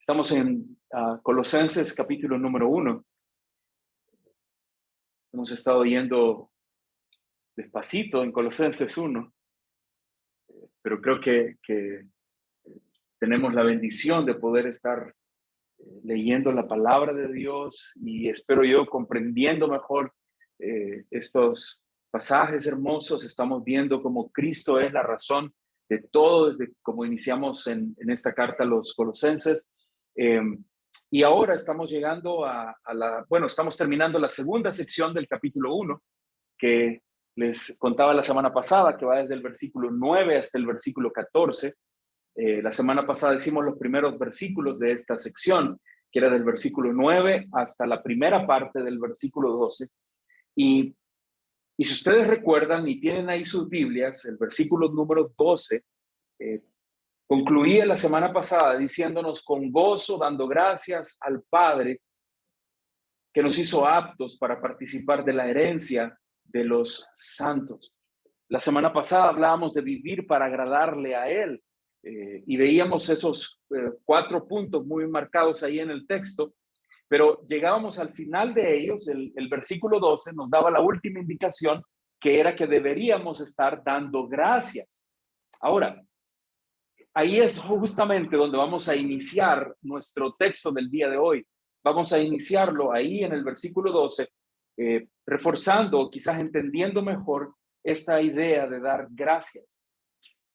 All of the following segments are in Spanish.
Estamos en Colosenses capítulo número 1. Hemos estado yendo despacito en Colosenses 1, pero creo que tenemos la bendición de poder estar leyendo la palabra de Dios y espero yo comprendiendo mejor estos pasajes hermosos. Estamos viendo cómo Cristo es la razón de todo desde como iniciamos en esta carta a los Colosenses. Y ahora estamos llegando estamos terminando la segunda sección del capítulo 1, que les contaba la semana pasada, que va desde el versículo 9 hasta el versículo 14. La semana pasada hicimos los primeros versículos de esta sección, que era del versículo 9 hasta la primera parte del versículo 12. Y si ustedes recuerdan y tienen ahí sus Biblias, el versículo número 12 concluía la semana pasada diciéndonos: con gozo, dando gracias al Padre que nos hizo aptos para participar de la herencia de los santos. La semana pasada hablábamos de vivir para agradarle a Él y veíamos esos 4 puntos muy marcados ahí en el texto, pero llegábamos al final de ellos. El versículo 12 nos daba la última indicación, que era que deberíamos estar dando gracias. Ahora, ahí es justamente donde vamos a iniciar nuestro texto del día de hoy. Vamos a iniciarlo ahí en el versículo 12, reforzando, quizás entendiendo mejor esta idea de dar gracias.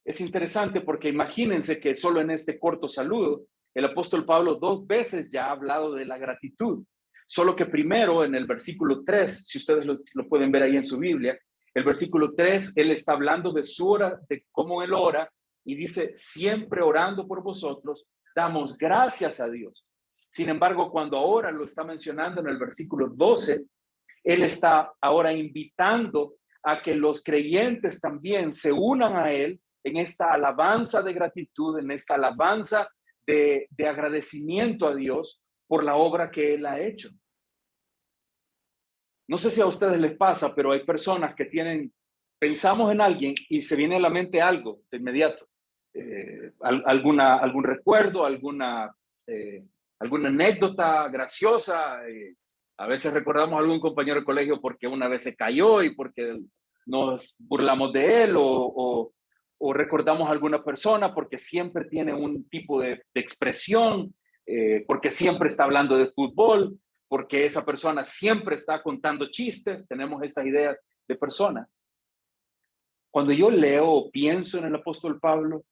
Es interesante porque imagínense que solo en este corto saludo, el apóstol Pablo 2 veces ya ha hablado de la gratitud. Solo que primero en el versículo 3, si ustedes lo pueden ver ahí en su Biblia, el versículo 3, él está hablando de su hora, de cómo él ora, y dice: siempre orando por vosotros, damos gracias a Dios. Sin embargo, cuando ahora lo está mencionando en el versículo 12, él está ahora invitando a que los creyentes también se unan a él en esta alabanza de gratitud, en esta alabanza de agradecimiento a Dios por la obra que él ha hecho. No sé si a ustedes les pasa, pero hay personas que pensamos en alguien y se viene a la mente algo de inmediato. Algún recuerdo, alguna anécdota graciosa. A veces recordamos a algún compañero de colegio porque una vez se cayó y porque nos burlamos de él, o recordamos a alguna persona porque siempre tiene un tipo de expresión, porque siempre está hablando de fútbol, porque esa persona siempre está contando chistes. Tenemos esas ideas de personas. Cuando yo leo o pienso en el apóstol Pablo,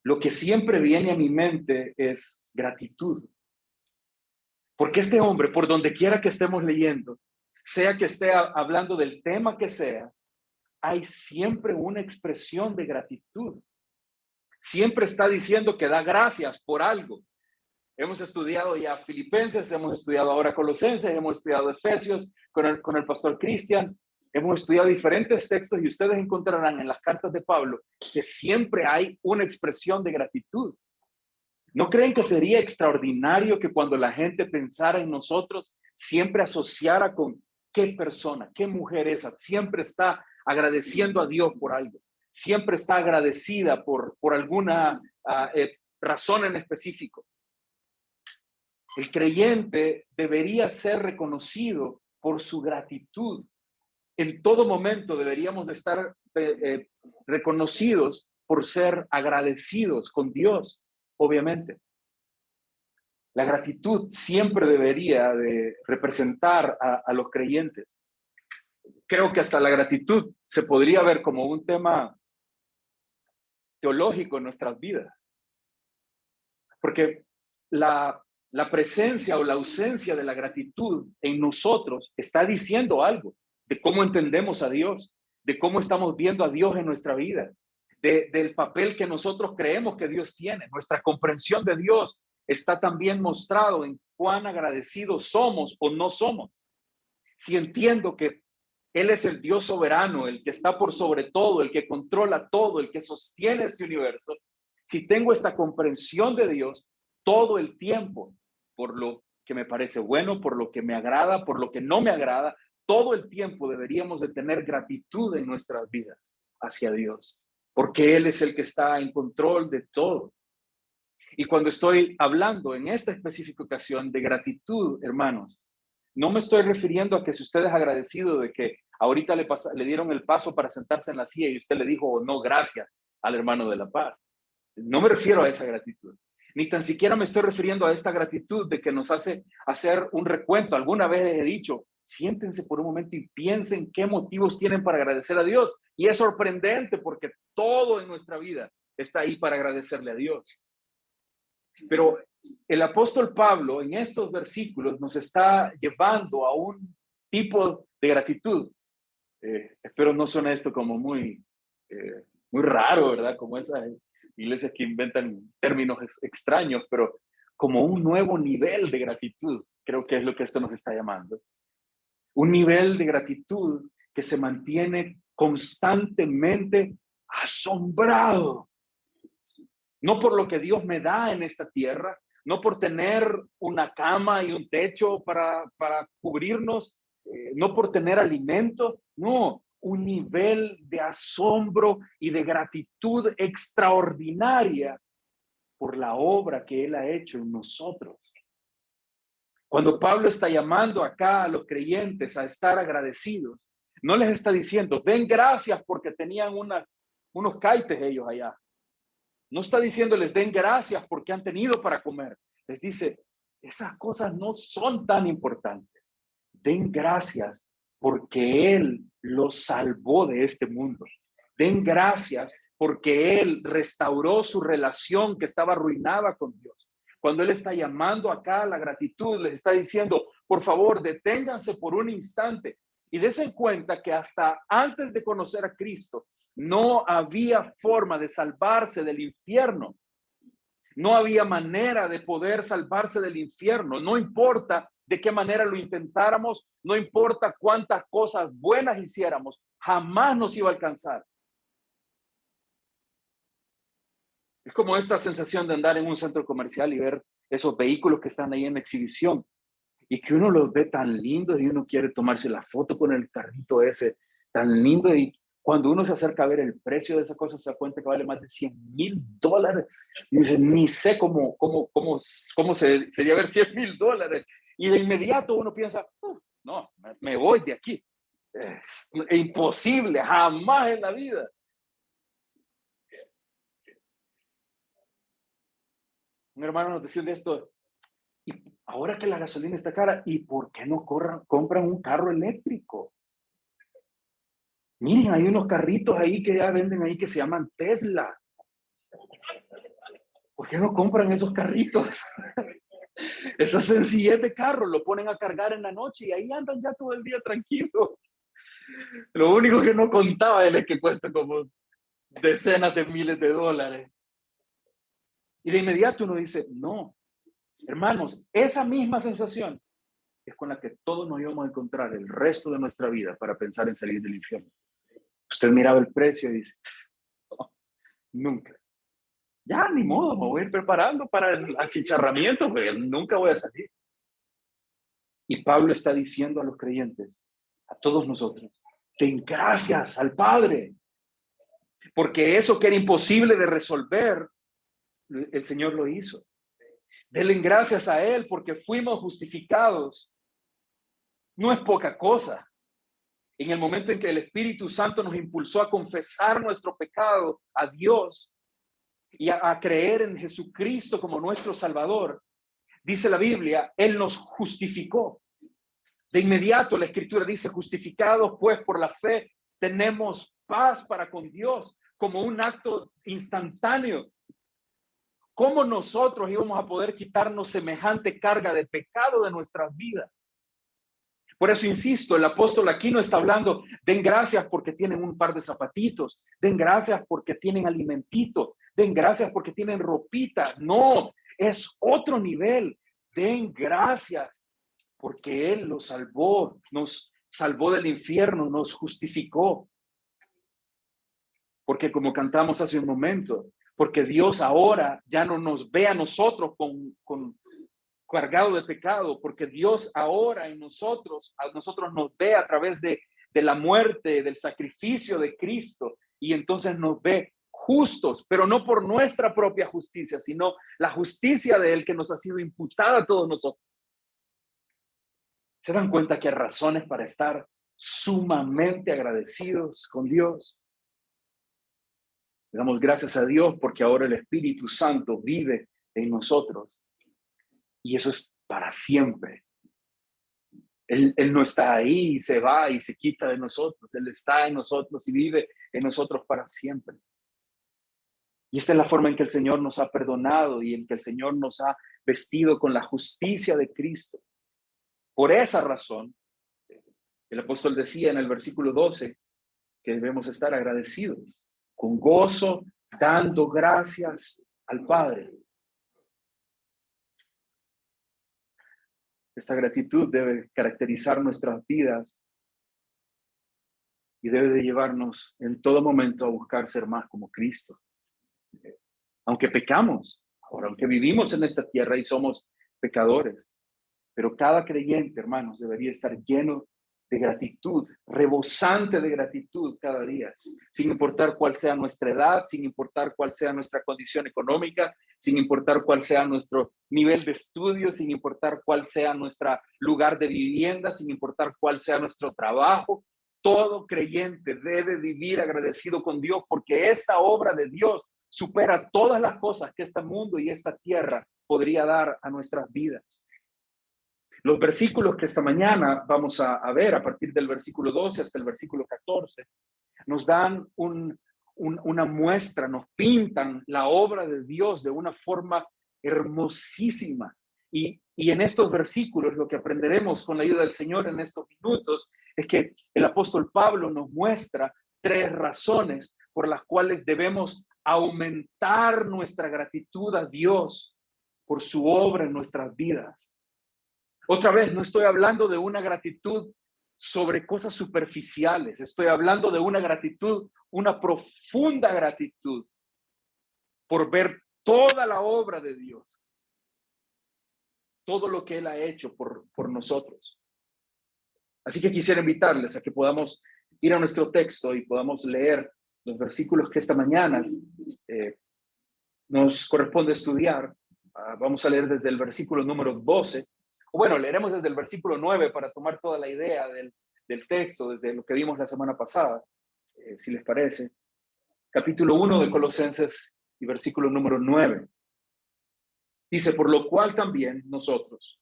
lo que siempre viene a mi mente es gratitud. Porque este hombre, por donde quiera que estemos leyendo, sea que esté hablando del tema que sea, hay siempre una expresión de gratitud. Siempre está diciendo que da gracias por algo. Hemos estudiado ya Filipenses, hemos estudiado ahora Colosenses, hemos estudiado Efesios con el pastor Cristian. Hemos estudiado diferentes textos y ustedes encontrarán en las cartas de Pablo que siempre hay una expresión de gratitud. ¿No creen que sería extraordinario que cuando la gente pensara en nosotros, siempre asociara con qué persona, qué mujer esa? Siempre está agradeciendo a Dios por algo. Siempre está agradecida por alguna razón en específico. El creyente debería ser reconocido por su gratitud. En todo momento deberíamos de estar reconocidos por ser agradecidos con Dios, obviamente. La gratitud siempre debería de representar a los creyentes. Creo que hasta la gratitud se podría ver como un tema teológico en nuestras vidas. Porque la presencia o la ausencia de la gratitud en nosotros está diciendo algo de cómo entendemos a Dios, de cómo estamos viendo a Dios en nuestra vida, del papel que nosotros creemos que Dios tiene. Nuestra comprensión de Dios está también mostrado en cuán agradecidos somos o no somos. Si entiendo que Él es el Dios soberano, el que está por sobre todo, el que controla todo, el que sostiene este universo, si tengo esta comprensión de Dios todo el tiempo, por lo que me parece bueno, por lo que me agrada, por lo que no me agrada, todo el tiempo deberíamos de tener gratitud en nuestras vidas hacia Dios, porque Él es el que está en control de todo. Y cuando estoy hablando en esta específica ocasión de gratitud, hermanos, no me estoy refiriendo a que si usted es agradecido de que ahorita le dieron el paso para sentarse en la silla y usted le dijo no gracias al hermano de la par. No me refiero a esa gratitud. Ni tan siquiera me estoy refiriendo a esta gratitud de que nos hace hacer un recuento. Alguna vez les he dicho, siéntense por un momento y piensen qué motivos tienen para agradecer a Dios. Y es sorprendente porque todo en nuestra vida está ahí para agradecerle a Dios. Pero el apóstol Pablo en estos versículos nos está llevando a un tipo de gratitud. Espero no suene esto como muy raro, ¿verdad? Como esas iglesias que inventan términos extraños, pero como un nuevo nivel de gratitud, creo que es lo que esto nos está llamando. Un nivel de gratitud que se mantiene constantemente asombrado. No por lo que Dios me da en esta tierra, no por tener una cama y un techo para cubrirnos, no por tener alimento, no, un nivel de asombro y de gratitud extraordinaria por la obra que Él ha hecho en nosotros. Cuando Pablo está llamando acá a los creyentes a estar agradecidos, no les está diciendo, den gracias porque tenían unos caites ellos allá. No está diciéndoles den gracias porque han tenido para comer. Les dice, esas cosas no son tan importantes. Den gracias porque Él los salvó de este mundo. Den gracias porque Él restauró su relación que estaba arruinada con Dios. Cuando Él está llamando acá a la gratitud, les está diciendo, por favor, deténganse por un instante y dense cuenta que hasta antes de conocer a Cristo, no había forma de salvarse del infierno. No había manera de poder salvarse del infierno. No importa de qué manera lo intentáramos, no importa cuántas cosas buenas hiciéramos, jamás nos iba a alcanzar. Es como esta sensación de andar en un centro comercial y ver esos vehículos que están ahí en exhibición y que uno los ve tan lindos y uno quiere tomarse la foto con el carrito ese tan lindo, y cuando uno se acerca a ver el precio de esa cosa se da cuenta que vale más de $100,000 y dice, ni sé cómo sería ver $100,000, y de inmediato uno piensa, no, me voy de aquí, es imposible, jamás en la vida. Un hermano nos decía de esto, y ahora que la gasolina está cara, ¿y por qué no compran un carro eléctrico? Miren, hay unos carritos ahí que ya venden ahí que se llaman Tesla. ¿Por qué no compran esos carritos? Esa sencillez de carro, lo ponen a cargar en la noche y ahí andan ya todo el día tranquilos. Lo único que no contaba es que cuesta como decenas de miles de dólares. Y de inmediato uno dice, no, hermanos, esa misma sensación es con la que todos nos íbamos a encontrar el resto de nuestra vida para pensar en salir del infierno. Usted miraba el precio y dice, oh, nunca. Ya, ni modo, me voy a ir preparando para el achicharramiento, pero nunca voy a salir. Y Pablo está diciendo a los creyentes, a todos nosotros, den gracias al Padre, porque eso que era imposible de resolver, el Señor lo hizo. Denle gracias a Él porque fuimos justificados. No es poca cosa. En el momento en que el Espíritu Santo nos impulsó a confesar nuestro pecado a Dios y a creer en Jesucristo como nuestro Salvador, dice la Biblia, Él nos justificó. De inmediato la Escritura dice, justificados pues por la fe, tenemos paz para con Dios, como un acto instantáneo. ¿Cómo nosotros íbamos a poder quitarnos semejante carga de pecado de nuestras vidas? Por eso insisto, el apóstol aquí no está hablando, den gracias porque tienen un par de zapatitos, den gracias porque tienen alimentito, den gracias porque tienen ropita. No, es otro nivel. Den gracias porque Él los salvó, nos salvó del infierno, nos justificó. Porque como cantamos hace un momento, porque Dios ahora ya no nos ve a nosotros con cargado de pecado, porque Dios ahora a nosotros nos ve a través de la muerte, del sacrificio de Cristo, y entonces nos ve justos, pero no por nuestra propia justicia, sino la justicia de Él que nos ha sido imputada a todos nosotros. ¿Se dan cuenta que hay razones para estar sumamente agradecidos con Dios? Le damos gracias a Dios porque ahora el Espíritu Santo vive en nosotros. Y eso es para siempre. Él no está ahí y se va y se quita de nosotros. Él está en nosotros y vive en nosotros para siempre. Y esta es la forma en que el Señor nos ha perdonado y en que el Señor nos ha vestido con la justicia de Cristo. Por esa razón, el apóstol decía en el versículo 12 que debemos estar agradecidos, con gozo, dando gracias al Padre. Esta gratitud debe caracterizar nuestras vidas y debe de llevarnos en todo momento a buscar ser más como Cristo. Aunque pecamos, ahora aunque vivimos en esta tierra y somos pecadores, pero cada creyente, hermanos, debería estar lleno de gratitud, rebosante de gratitud cada día, sin importar cuál sea nuestra edad, sin importar cuál sea nuestra condición económica, sin importar cuál sea nuestro nivel de estudio, sin importar cuál sea nuestro lugar de vivienda, sin importar cuál sea nuestro trabajo. Todo creyente debe vivir agradecido con Dios porque esta obra de Dios supera todas las cosas que este mundo y esta tierra podría dar a nuestras vidas. Los versículos que esta mañana vamos a ver a partir del versículo 12 hasta el versículo 14 nos dan una muestra, nos pintan la obra de Dios de una forma hermosísima. Y en estos versículos lo que aprenderemos con la ayuda del Señor en estos minutos es que el apóstol Pablo nos muestra 3 razones por las cuales debemos aumentar nuestra gratitud a Dios por su obra en nuestras vidas. Otra vez, no estoy hablando de una gratitud sobre cosas superficiales, estoy hablando de una gratitud, una profunda gratitud por ver toda la obra de Dios, todo lo que Él ha hecho por nosotros. Así que quisiera invitarles a que podamos ir a nuestro texto y podamos leer los versículos que esta mañana nos corresponde estudiar. Vamos a leer desde el versículo número 12. Bueno, leeremos desde el versículo 9 para tomar toda la idea del texto, desde lo que vimos la semana pasada, si les parece. Capítulo 1 de Colosenses y versículo número 9. Dice, por lo cual también nosotros,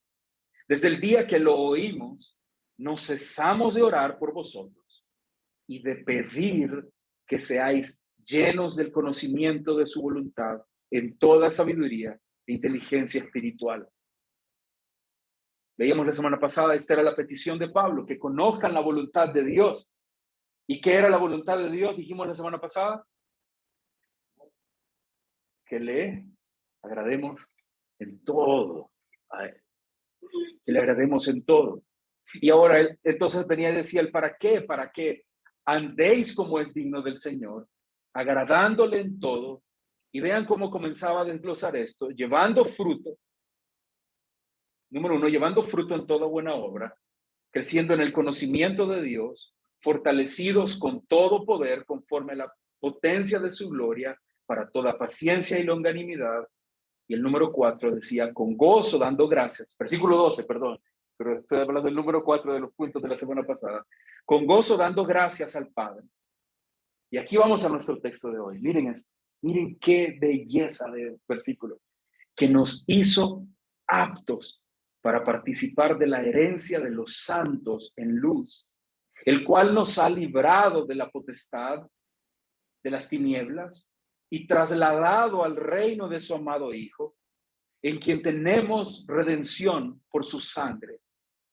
desde el día que lo oímos, no cesamos de orar por vosotros y de pedir que seáis llenos del conocimiento de su voluntad en toda sabiduría e inteligencia espiritual. Veíamos la semana pasada, esta era la petición de Pablo, que conozcan la voluntad de Dios. ¿Y qué era la voluntad de Dios? Dijimos la semana pasada. Que le agrademos en todo a Él. Que le agrademos en todo. Y ahora entonces venía y decía el para qué, para que andéis como es digno del Señor, agradándole en todo. Y vean cómo comenzaba a desglosar esto, llevando fruto. Número 1, llevando fruto en toda buena obra, creciendo en el conocimiento de Dios, fortalecidos con todo poder conforme a la potencia de su gloria, para toda paciencia y longanimidad. Y el número 4 decía, con gozo dando gracias. Versículo 12, perdón, pero estoy hablando del número 4 de los puntos de la semana pasada. Con gozo dando gracias al Padre. Y aquí vamos a nuestro texto de hoy. Miren esto, miren qué belleza de versículo. Que nos hizo aptos para participar de la herencia de los santos en luz, el cual nos ha librado de la potestad de las tinieblas y trasladado al reino de su amado Hijo, en quien tenemos redención por su sangre,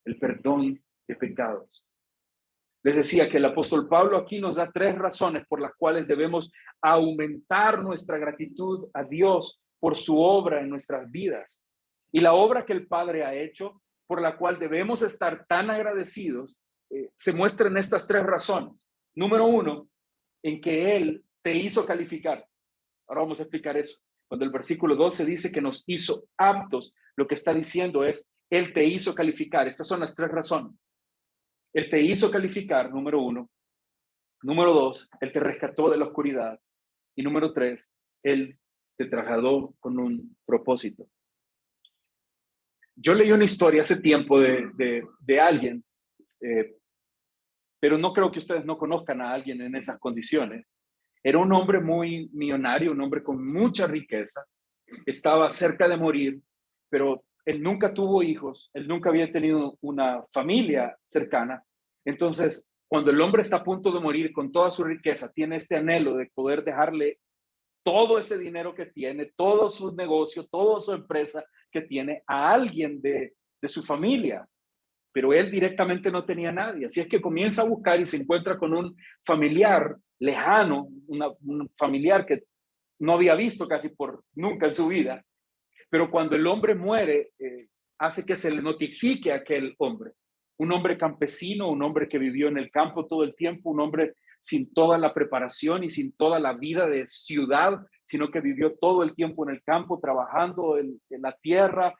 el perdón de pecados. Les decía que el apóstol Pablo aquí nos da 3 razones por las cuales debemos aumentar nuestra gratitud a Dios por su obra en nuestras vidas. Y la obra que el Padre ha hecho, por la cual debemos estar tan agradecidos, se muestra en estas 3 razones. Número 1, en que Él te hizo calificar. Ahora vamos a explicar eso. Cuando el versículo 12 dice que nos hizo aptos, lo que está diciendo es, Él te hizo calificar. Estas son las 3 razones. Él te hizo calificar, número 1. Número 2, Él te rescató de la oscuridad. Y número 3, Él te trasladó con un propósito. Yo leí una historia hace tiempo de alguien, pero no creo que ustedes no conozcan a alguien en esas condiciones. Era un hombre muy millonario, un hombre con mucha riqueza, estaba cerca de morir, pero él nunca tuvo hijos, él nunca había tenido una familia cercana. Entonces, cuando el hombre está a punto de morir con toda su riqueza, tiene este anhelo de poder dejarle todo ese dinero que tiene, todo su negocio, toda su empresa que tiene a alguien de su familia. Pero él directamente no tenía nadie. Así es que comienza a buscar y se encuentra con un familiar lejano, un familiar que no había visto casi por nunca en su vida. Pero cuando el hombre muere, hace que se le notifique a aquel hombre. Un hombre campesino, un hombre que vivió en el campo todo el tiempo, un hombre sin toda la preparación y sin toda la vida de ciudad, sino que vivió todo el tiempo en el campo, trabajando en la tierra,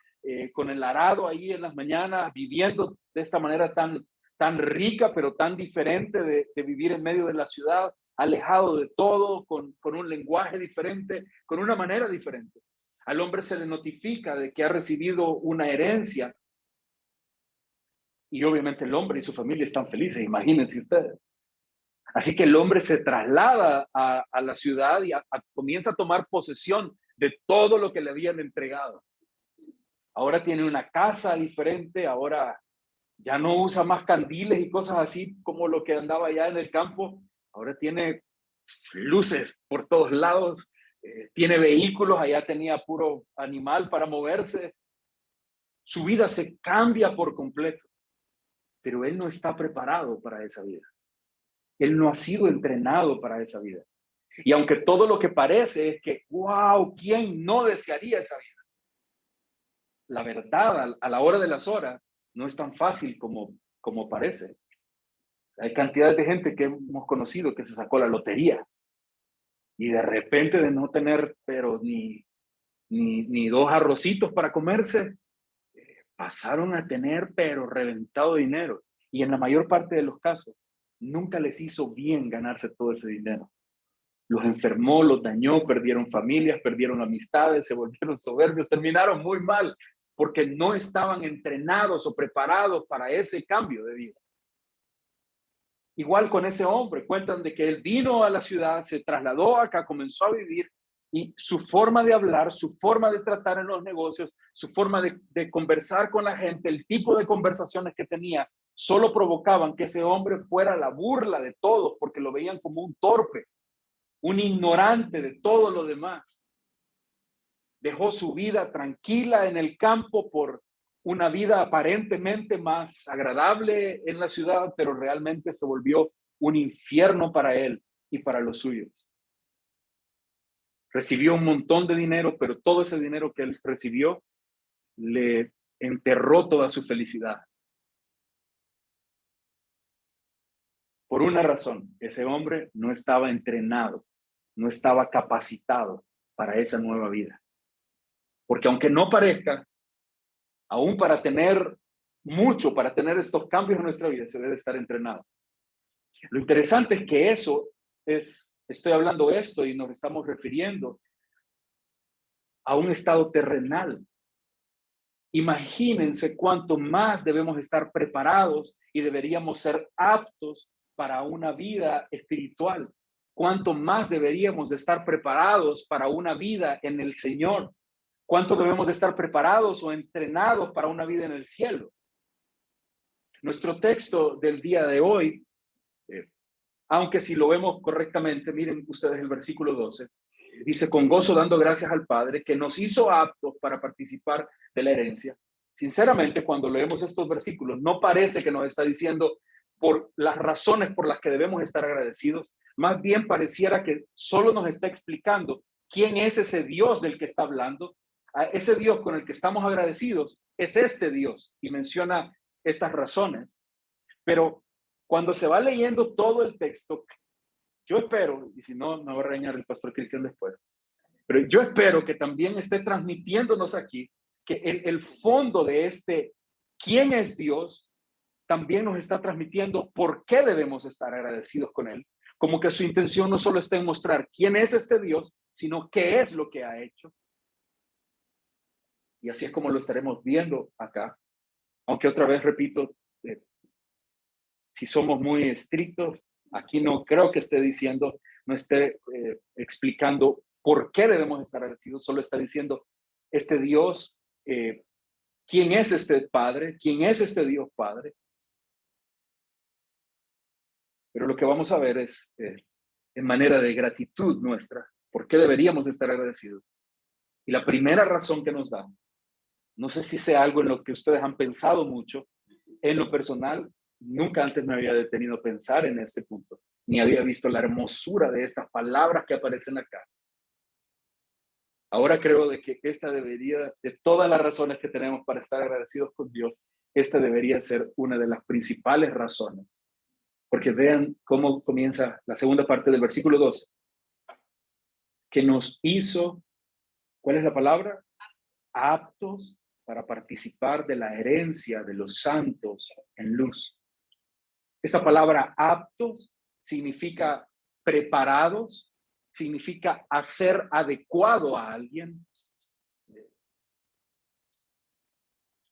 con el arado ahí en las mañanas, viviendo de esta manera tan rica, pero tan diferente de vivir en medio de la ciudad, alejado de todo, con un lenguaje diferente, con una manera diferente. Al hombre se le notifica de que ha recibido una herencia y obviamente el hombre y su familia están felices, imagínense ustedes. Así que el hombre se traslada a la ciudad y comienza a tomar posesión de todo lo que le habían entregado. Ahora tiene una casa diferente, ahora ya no usa más candiles y cosas así como lo que andaba allá en el campo. Ahora tiene luces por todos lados, tiene vehículos, allá tenía puro animal para moverse. Su vida se cambia por completo, pero él no está preparado para esa vida. Él no ha sido entrenado para esa vida. Y aunque todo lo que parece es que, wow, ¿quién no desearía esa vida? La verdad, a la hora de las horas, no es tan fácil como parece. Hay cantidad de gente que hemos conocido que se sacó la lotería y de repente de no tener, pero ni dos arrocitos para comerse, pasaron a tener, pero reventado dinero. Y en la mayor parte de los casos, nunca les hizo bien ganarse todo ese dinero. Los enfermó, los dañó, perdieron familias, perdieron amistades, se volvieron soberbios, terminaron muy mal porque no estaban entrenados o preparados para ese cambio de vida. Igual con ese hombre, cuentan de que él vino a la ciudad, se trasladó acá, comenzó a vivir y su forma de hablar, su forma de tratar en los negocios, su forma de conversar con la gente, el tipo de conversaciones que tenía, solo provocaban que ese hombre fuera la burla de todos porque lo veían como un torpe, un ignorante de todo lo demás. Dejó su vida tranquila en el campo por una vida aparentemente más agradable en la ciudad, pero realmente se volvió un infierno para él y para los suyos. Recibió un montón de dinero, pero todo ese dinero que él recibió le enterró toda su felicidad. Por una razón, ese hombre no estaba entrenado, no estaba capacitado para esa nueva vida. Porque aunque no parezca, aún para tener mucho, para tener estos cambios en nuestra vida, se debe estar entrenado. Lo interesante es que estoy hablando esto y nos estamos refiriendo a un estado terrenal. Imagínense cuánto más debemos estar preparados y deberíamos ser aptos para una vida espiritual. Cuánto más deberíamos de estar preparados para una vida en el Señor. Cuánto debemos de estar preparados o entrenados para una vida en el cielo. Nuestro texto del día de hoy, aunque si lo vemos correctamente, miren ustedes el versículo 12, dice, con gozo dando gracias al Padre que nos hizo aptos para participar de la herencia. Sinceramente, cuando leemos estos versículos, no parece que nos está diciendo por las razones por las que debemos estar agradecidos, más bien pareciera que solo nos está explicando quién es ese Dios del que está hablando. Ese Dios con el que estamos agradecidos es este Dios y menciona estas razones. Pero cuando se va leyendo todo el texto, yo espero, y si no, me va a regañar el pastor Cristian después, pero yo espero que también esté transmitiéndonos aquí que el fondo de quién es Dios, también nos está transmitiendo por qué debemos estar agradecidos con Él, Como que su intención no solo está en mostrar quién es este Dios, sino qué es lo que ha hecho. Y así es como lo estaremos viendo acá. Aunque otra vez repito, si somos muy estrictos, aquí no creo que esté diciendo, no esté explicando por qué debemos estar agradecidos, solo está diciendo, este Dios, ¿quién es este Padre? ¿Quién es este Dios Padre? Pero lo que vamos a ver es, en manera de gratitud nuestra, ¿por qué deberíamos estar agradecidos? Y la primera razón que nos da, no sé si sea algo en lo que ustedes han pensado mucho, en lo personal, nunca antes me había detenido a pensar en este punto, ni había visto la hermosura de estas palabras que aparecen acá. Ahora creo de que esta debería, de todas las razones que tenemos para estar agradecidos con Dios, esta debería ser una de las principales razones. Porque vean cómo comienza la segunda parte del versículo 12. Que nos hizo, ¿cuál es la palabra? Aptos para participar de la herencia de los santos en luz. Esta palabra aptos significa preparados, significa hacer adecuado a alguien,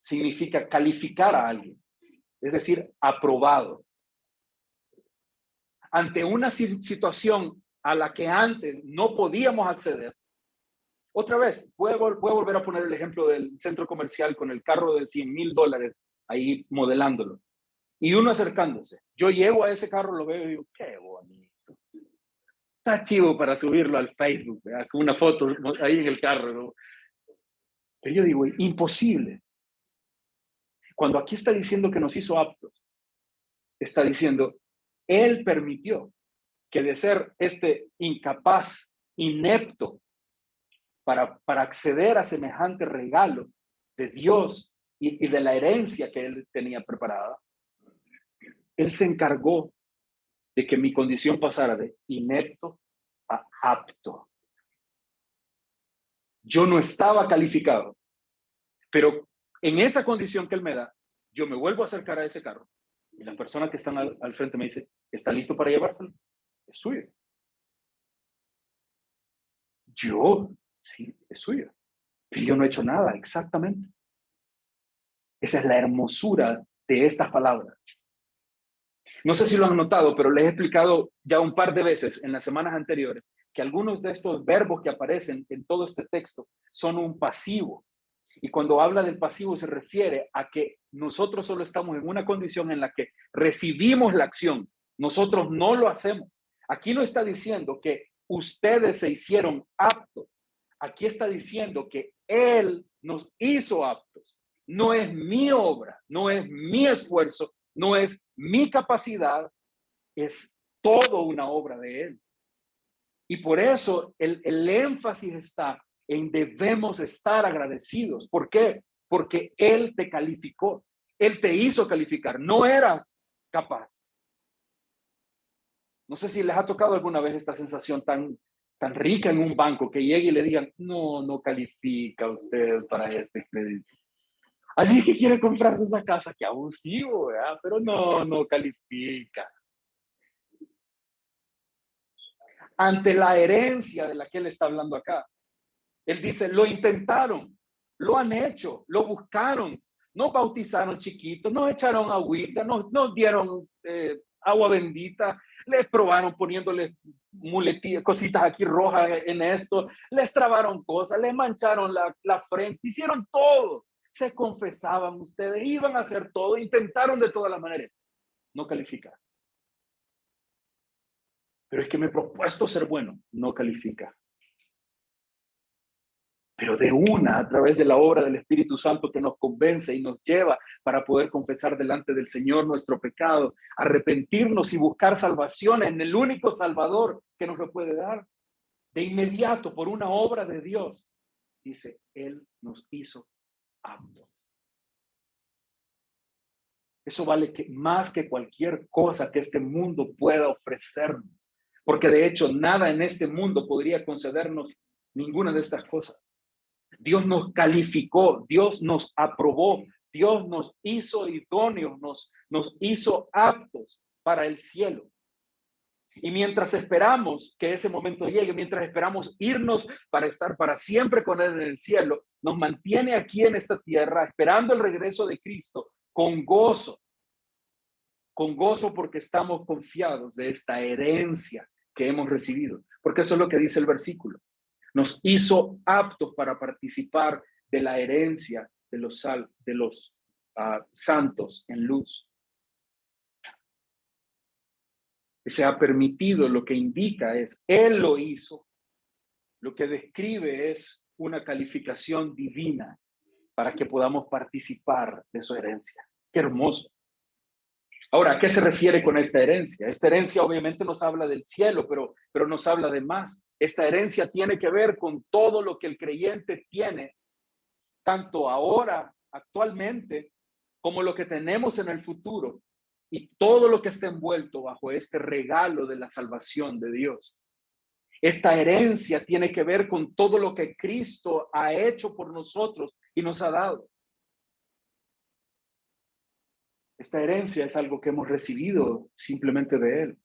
significa calificar a alguien, es decir, aprobado. Ante una situación a la que antes no podíamos acceder, otra vez, voy a volver a poner el ejemplo del centro comercial con el carro de $100,000 ahí modelándolo. Y uno acercándose. Yo llego a ese carro, lo veo y digo, qué bonito. Está chivo para subirlo al Facebook, ¿verdad? Con una foto ahí en el carro, ¿no? Pero yo digo, imposible. Cuando aquí está diciendo que nos hizo aptos, está diciendo, Él permitió que de ser este incapaz, inepto, para acceder a semejante regalo de Dios y de la herencia que Él tenía preparada, Él se encargó de que mi condición pasara de inepto a apto. Yo no estaba calificado, pero en esa condición que Él me da, yo me vuelvo a acercar a ese carro y la persona que está al frente me dice, ¿está listo para llevárselo? Es suyo. Yo, sí, es suyo. Pero yo no he hecho nada, exactamente. Esa es la hermosura de estas palabras. No sé si lo han notado, pero les he explicado ya un par de veces en las semanas anteriores que algunos de estos verbos que aparecen en todo este texto son un pasivo. Y cuando habla del pasivo se refiere a que nosotros solo estamos en una condición en la que recibimos la acción. Nosotros no lo hacemos. Aquí no está diciendo que ustedes se hicieron aptos. Aquí está diciendo que Él nos hizo aptos. No es mi obra, no es mi esfuerzo, no es mi capacidad, es todo una obra de Él. Y por eso el énfasis está en debemos estar agradecidos. ¿Por qué? Porque Él te calificó, Él te hizo calificar, no eras capaz. No sé si les ha tocado alguna vez esta sensación tan rica en un banco que llegue y le digan, no califica usted para este crédito. Así que quiere comprarse esa casa, qué abusivo, ¿verdad? Pero no califica. Ante la herencia de la que él está hablando acá, él dice, lo intentaron, lo han hecho, lo buscaron, no bautizaron chiquitos, no echaron agüita, no dieron agua bendita, les probaron poniéndoles muletillas, cositas aquí rojas en esto, les trabaron cosas, les mancharon la frente, hicieron todo. Se confesaban ustedes, iban a hacer todo, intentaron de todas las maneras. No califica. Pero es que me he propuesto ser bueno, no califica. Pero de una, a través de la obra del Espíritu Santo que nos convence y nos lleva para poder confesar delante del Señor nuestro pecado, arrepentirnos y buscar salvación en el único Salvador que nos lo puede dar. De inmediato, por una obra de Dios, dice, Él nos hizo aptos. Eso vale más que cualquier cosa que este mundo pueda ofrecernos. Porque de hecho, nada en este mundo podría concedernos ninguna de estas cosas. Dios nos calificó, Dios nos aprobó, Dios nos hizo idóneos, nos hizo aptos para el cielo. Y mientras esperamos que ese momento llegue, mientras esperamos irnos para estar para siempre con Él en el cielo, nos mantiene aquí en esta tierra esperando el regreso de Cristo con gozo porque estamos confiados de esta herencia que hemos recibido. Porque eso es lo que dice el versículo. Nos hizo aptos para participar de la herencia de los santos en luz. Que se ha permitido, lo que indica es, Él lo hizo. Lo que describe es una calificación divina para que podamos participar de su herencia. ¡Qué hermoso! Ahora, ¿a qué se refiere con esta herencia? Esta herencia obviamente nos habla del cielo, pero nos habla de más. Esta herencia tiene que ver con todo lo que el creyente tiene, tanto ahora, actualmente, como lo que tenemos en el futuro, y todo lo que está envuelto bajo este regalo de la salvación de Dios. Esta herencia tiene que ver con todo lo que Cristo ha hecho por nosotros y nos ha dado. Esta herencia es algo que hemos recibido simplemente de Él.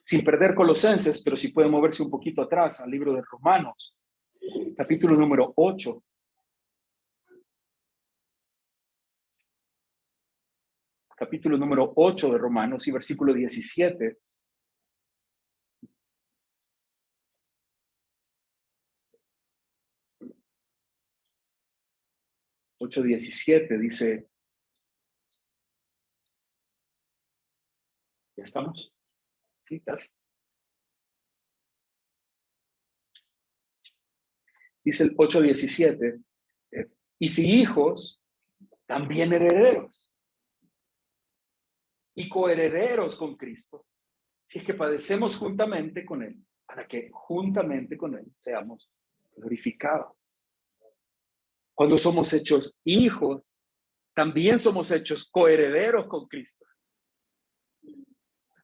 Sin perder Colosenses, pero si puede moverse un poquito atrás al libro de Romanos, capítulo número 8. Capítulo número 8 de Romanos y versículo 17. Ocho 17 dice, ¿ya estamos? ¿Sí? ¿Estás? Dice el 8:17, y si hijos, también herederos, y coherederos con Cristo, si es que padecemos juntamente con Él, para que juntamente con Él seamos glorificados. Cuando somos hechos hijos, también somos hechos coherederos con Cristo.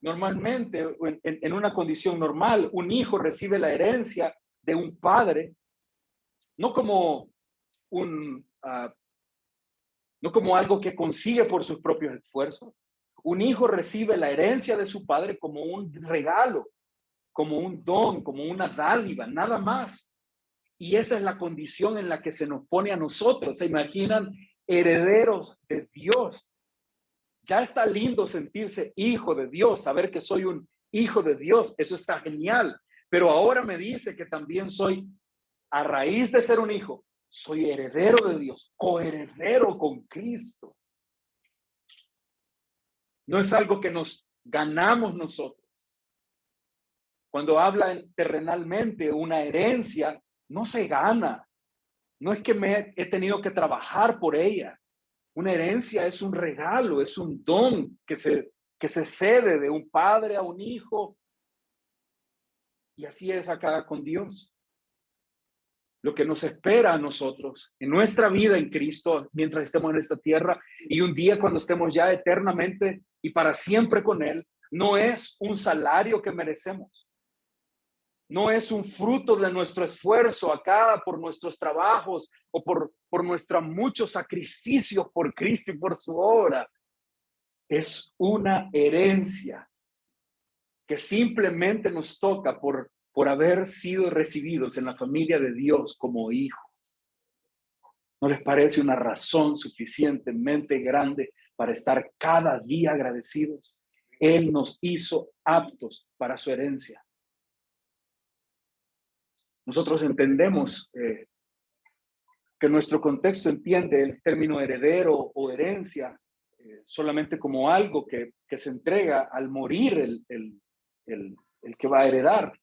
Normalmente, en una condición normal, un hijo recibe la herencia de un padre, no como no como algo que consigue por sus propios esfuerzos. Un hijo recibe la herencia de su padre como un regalo, como un don, como una dádiva, nada más. Y esa es la condición en la que se nos pone a nosotros. ¿Se imaginan? Herederos de Dios. Ya está lindo sentirse hijo de Dios, saber que soy un hijo de Dios. Eso está genial. Pero ahora me dice que también soy, a raíz de ser un hijo, soy heredero de Dios, coheredero con Cristo. No es algo que nos ganamos nosotros. Cuando habla terrenalmente una herencia, no se gana. No es que he tenido que trabajar por ella. Una herencia es un regalo, es un don que se cede de un padre a un hijo. Y así es acá con Dios. Lo que nos espera a nosotros en nuestra vida en Cristo mientras estemos en esta tierra y un día cuando estemos ya eternamente y para siempre con Él, no es un salario que merecemos. No es un fruto de nuestro esfuerzo acá por nuestros trabajos o por nuestros muchos sacrificios por Cristo y por su obra. Es una herencia que simplemente nos toca por haber sido recibidos en la familia de Dios como hijos. ¿No les parece una razón suficientemente grande para estar cada día agradecidos? Él nos hizo aptos para su herencia. Nosotros entendemos que nuestro contexto entiende el término heredero o herencia solamente como algo que se entrega al morir el que va a heredar.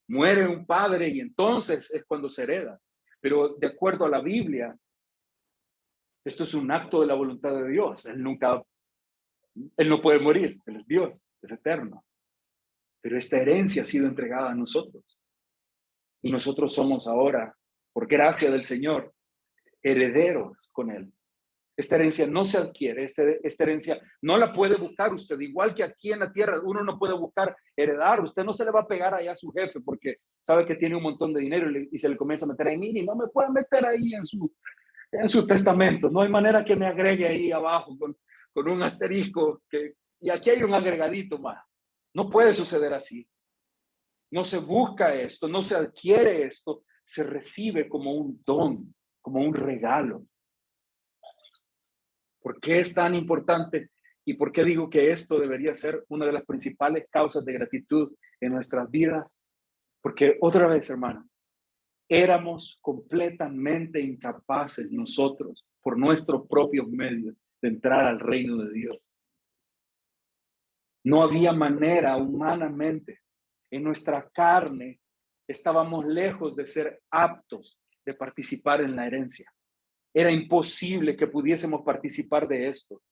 Muere un padre y entonces es cuando se hereda. Pero de acuerdo a la Biblia, esto es un acto de la voluntad de Dios. Él no puede morir, Él es Dios, es eterno. Pero esta herencia ha sido entregada a nosotros. Y nosotros somos ahora, por gracia del Señor, herederos con Él. Esta herencia no se adquiere, esta herencia no la puede buscar usted, igual que aquí en la tierra uno no puede buscar heredar, usted no se le va a pegar allá a su jefe porque sabe que tiene un montón de dinero y se le comienza a meter ahí, mire, no me puede meter ahí en su testamento, no hay manera que me agregue ahí abajo con un asterisco que Y aquí hay un agregadito más. No puede suceder así. No se busca esto, no se adquiere esto, se recibe como un don, como un regalo. ¿Por qué es tan importante? ¿Y por qué digo que esto debería ser una de las principales causas de gratitud en nuestras vidas? Porque otra vez, hermano, éramos completamente incapaces nosotros, por nuestros propios medios, de entrar al reino de Dios. No había manera humanamente. En nuestra carne estábamos lejos de ser aptos de participar en la herencia. Era imposible que pudiésemos participar de esto.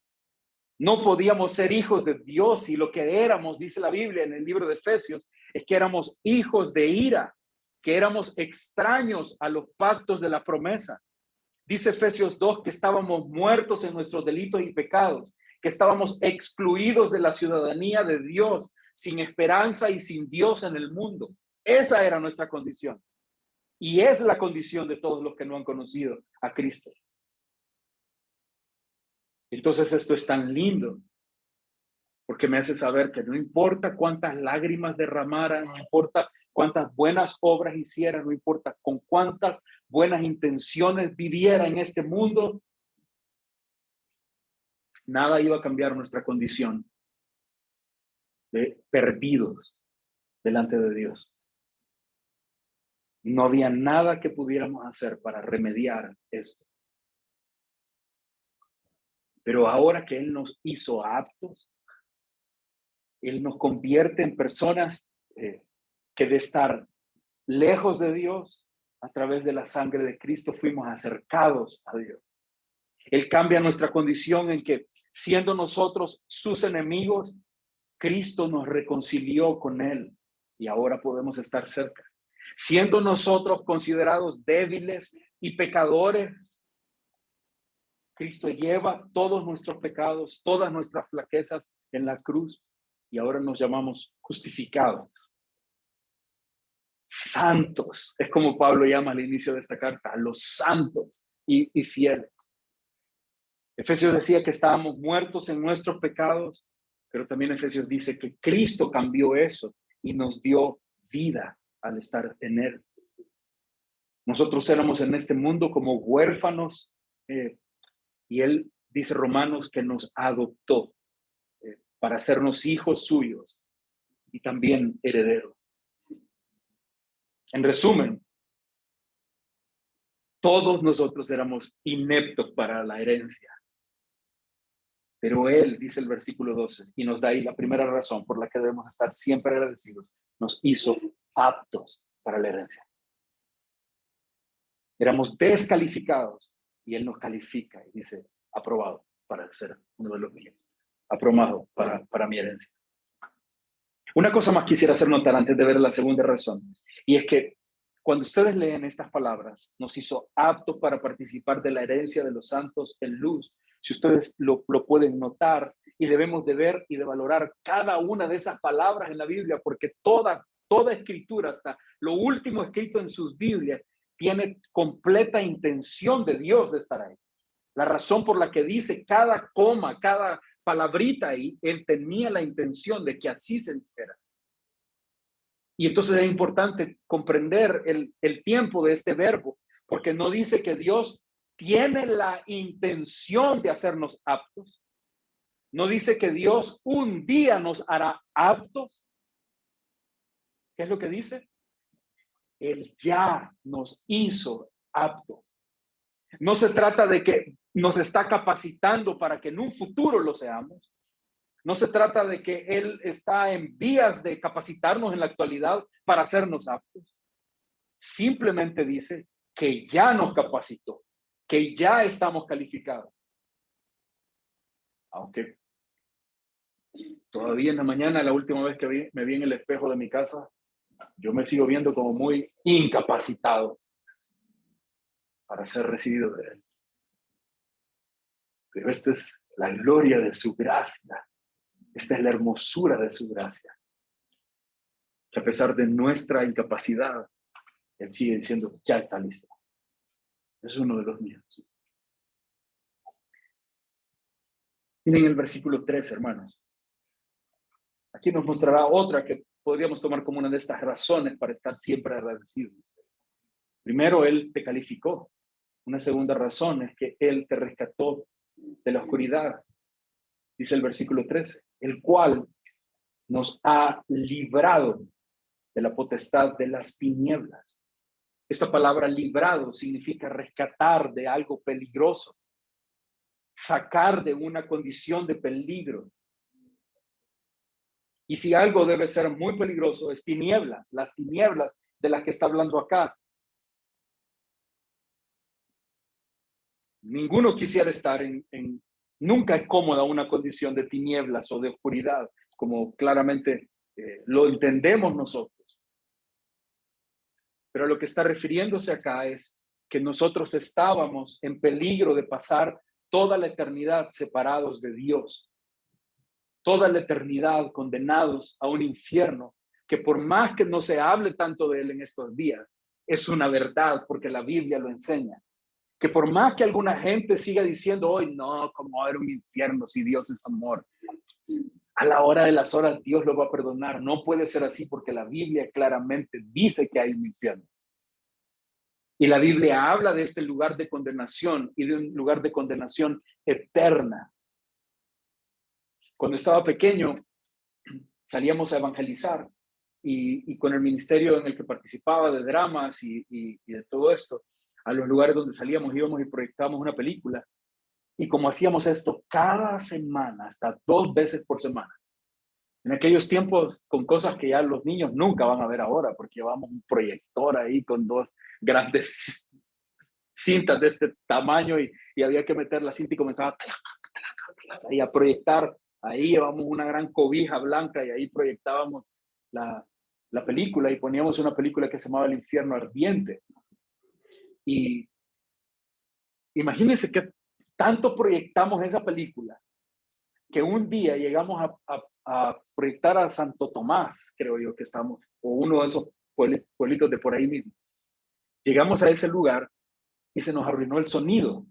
No podíamos ser hijos de Dios, y lo que éramos, dice la Biblia en el libro de Efesios, es que éramos hijos de ira, que éramos extraños a los pactos de la promesa. Dice Efesios 2 que estábamos muertos en nuestros delitos y pecados, que estábamos excluidos de la ciudadanía de Dios, sin esperanza y sin Dios en el mundo. Esa era nuestra condición. Y es la condición de todos los que no han conocido a Cristo. Entonces esto es tan lindo, porque me hace saber que no importa cuántas lágrimas derramaran, no importa cuántas buenas obras hicieran, no importa con cuántas buenas intenciones viviera en este mundo, nada iba a cambiar nuestra condición de perdidos delante de Dios. No había nada que pudiéramos hacer para remediar esto. Pero ahora que Él nos hizo aptos, Él nos convierte en personas que de estar lejos de Dios, a través de la sangre de Cristo fuimos acercados a Dios. Él cambia nuestra condición en que, siendo nosotros sus enemigos, Cristo nos reconcilió con Él y ahora podemos estar cerca. Siendo nosotros considerados débiles y pecadores, Cristo lleva todos nuestros pecados, todas nuestras flaquezas en la cruz, y ahora nos llamamos justificados. Santos, es como Pablo llama al inicio de esta carta, los santos y fieles. Efesios decía que estábamos muertos en nuestros pecados, pero también Efesios dice que Cristo cambió eso y nos dio vida al estar en Él. Nosotros éramos en este mundo como huérfanos, y Él dice Romanos que nos adoptó para hacernos hijos suyos y también herederos. En resumen, todos nosotros éramos ineptos para la herencia. Pero Él, dice el versículo 12, y nos da ahí la primera razón por la que debemos estar siempre agradecidos, nos hizo aptos para la herencia. Éramos descalificados y Él nos califica y dice, aprobado para ser uno de los míos, aprobado para mi herencia. Una cosa más quisiera hacer notar antes de ver la segunda razón, y es que cuando ustedes leen estas palabras, nos hizo aptos para participar de la herencia de los santos en luz. Si ustedes lo pueden notar, y debemos de ver y de valorar cada una de esas palabras en la Biblia, porque toda escritura, hasta lo último escrito en sus Biblias, tiene completa intención de Dios de estar ahí. La razón por la que dice cada coma, cada palabrita ahí, Él tenía la intención de que así se dijera. Y entonces es importante comprender el tiempo de este verbo, porque no dice que Dios tiene la intención de hacernos aptos. No dice que Dios un día nos hará aptos. ¿Qué es lo que dice? Él ya nos hizo aptos. No se trata de que nos está capacitando para que en un futuro lo seamos. No se trata de que Él está en vías de capacitarnos en la actualidad para hacernos aptos. Simplemente dice que ya nos capacitó, que ya estamos calificados. Aunque todavía en la mañana, la última vez que me vi en el espejo de mi casa, yo me sigo viendo como muy incapacitado para ser recibido de Él. Pero esta es la gloria de su gracia. Esta es la hermosura de su gracia. Que a pesar de nuestra incapacidad, Él sigue diciendo, ya está listo. Es uno de los míos. Miren el versículo 3, hermanos. Aquí nos mostrará otra que podríamos tomar como una de estas razones para estar siempre agradecidos. Primero, Él te calificó. Una segunda razón es que Él te rescató de la oscuridad. Dice el versículo 13, el cual nos ha librado de la potestad de las tinieblas. Esta palabra librado significa rescatar de algo peligroso, sacar de una condición de peligro. Y si algo debe ser muy peligroso, es tinieblas, las tinieblas de las que está hablando acá. Ninguno quisiera estar nunca es cómoda una condición de tinieblas o de oscuridad, como claramente lo entendemos nosotros. Pero lo que está refiriéndose acá es que nosotros estábamos en peligro de pasar toda la eternidad separados de Dios, toda la eternidad condenados a un infierno, que por más que no se hable tanto de él en estos días, es una verdad porque la Biblia lo enseña. Que por más que alguna gente siga diciendo hoy, no, ¿cómo va a haber un infierno si Dios es amor? A la hora de las horas Dios lo va a perdonar. No puede ser así porque la Biblia claramente dice que hay un infierno. Y la Biblia habla de este lugar de condenación y de un lugar de condenación eterna. Cuando estaba pequeño, salíamos a evangelizar y con el ministerio en el que participaba de dramas y de todo esto, a los lugares donde salíamos, íbamos y proyectábamos una película. Y como hacíamos esto cada semana, hasta 2 veces por semana, en aquellos tiempos con cosas que ya los niños nunca van a ver ahora, porque llevamos un proyector ahí con 2 grandes cintas de este tamaño y había que meter la cinta y comenzaba y a proyectar. Ahí llevamos una gran cobija blanca y ahí proyectábamos la película y poníamos una película que se llamaba El infierno ardiente. Y imagínense que tanto proyectamos esa película que un día llegamos a proyectar a Santo Tomás, creo yo que estamos, o uno de esos pueblitos de por ahí mismo. Llegamos a ese lugar y se nos arruinó el sonido.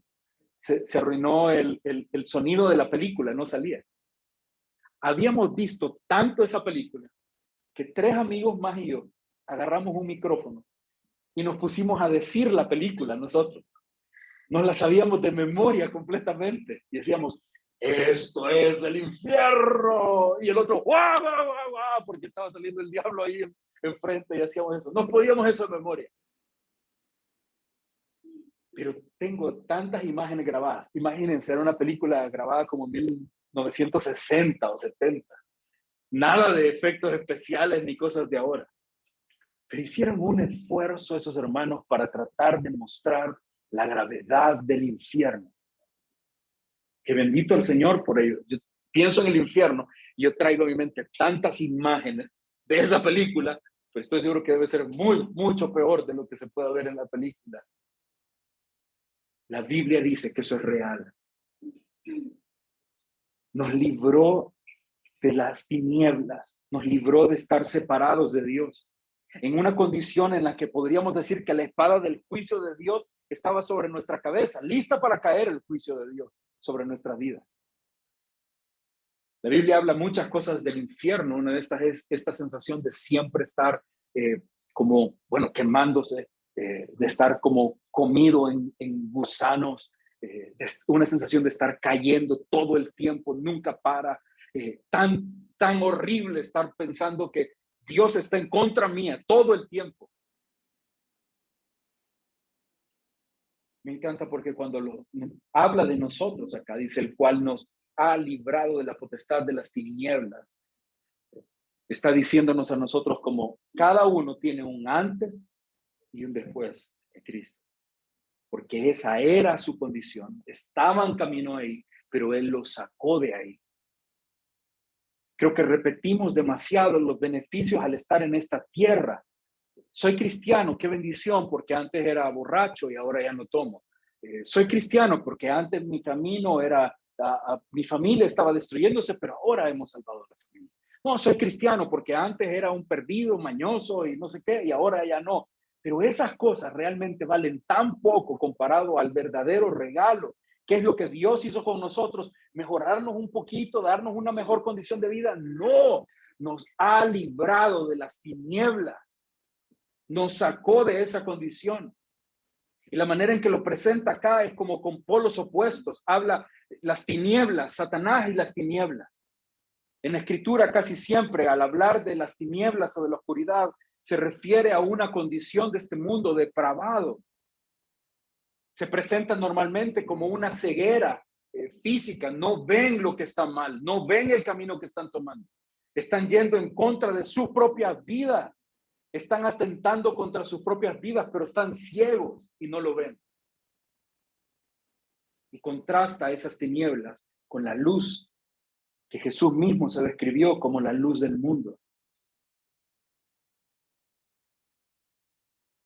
Se arruinó el sonido de la película, no salía. Habíamos visto tanto esa película que 3 amigos más y yo agarramos un micrófono y nos pusimos a decir la película nosotros. Nos la sabíamos de memoria completamente y decíamos, esto es el infierno. Y el otro, guau, guau, guau, guau, porque estaba saliendo el diablo ahí enfrente y hacíamos eso. No podíamos eso de memoria. Pero tengo tantas imágenes grabadas. Imagínense, era una película grabada como en 1960 o 70. Nada de efectos especiales ni cosas de ahora. Pero hicieron un esfuerzo esos hermanos para tratar de mostrar la gravedad del infierno. Que bendito el Señor por ello. Yo pienso en el infierno y yo traigo a mi mente tantas imágenes de esa película, pero estoy seguro que debe ser mucho peor de lo que se puede ver en la película. La Biblia dice que eso es real. Nos libró de las tinieblas, nos libró de estar separados de Dios, en una condición en la que podríamos decir que la espada del juicio de Dios estaba sobre nuestra cabeza, lista para caer el juicio de Dios sobre nuestra vida. La Biblia habla muchas cosas del infierno. Una de estas es esta sensación de siempre estar como, bueno, quemándose, de estar como comido en gusanos, una sensación de estar cayendo todo el tiempo, nunca para, tan horrible estar pensando que Dios está en contra mía todo el tiempo. Me encanta porque cuando habla de nosotros acá, dice el cual nos ha librado de la potestad de las tinieblas. Está diciéndonos a nosotros como cada uno tiene un antes y un después de Cristo. Porque esa era su condición. Estaban camino ahí, pero Él los sacó de ahí. Creo que repetimos demasiado los beneficios al estar en esta tierra. Soy cristiano, qué bendición, porque antes era borracho y ahora ya no tomo. Soy cristiano porque antes mi camino era, mi familia estaba destruyéndose, pero ahora hemos salvado la familia. No, soy cristiano porque antes era un perdido, mañoso y no sé qué, y ahora ya no. Pero esas cosas realmente valen tan poco comparado al verdadero regalo. ¿Qué es lo que Dios hizo con nosotros? ¿Mejorarnos un poquito, darnos una mejor condición de vida? No, nos ha librado de las tinieblas, nos sacó de esa condición. Y la manera en que lo presenta acá es como con polos opuestos. Habla las tinieblas, Satanás y las tinieblas. En la escritura casi siempre al hablar de las tinieblas o de la oscuridad se refiere a una condición de este mundo depravado. Se presenta normalmente como una ceguera física. No ven lo que está mal, no ven el camino que están tomando. Están yendo en contra de sus propias vidas. Están atentando contra sus propias vidas, pero están ciegos y no lo ven. Y contrasta esas tinieblas con la luz que Jesús mismo se describió como la luz del mundo.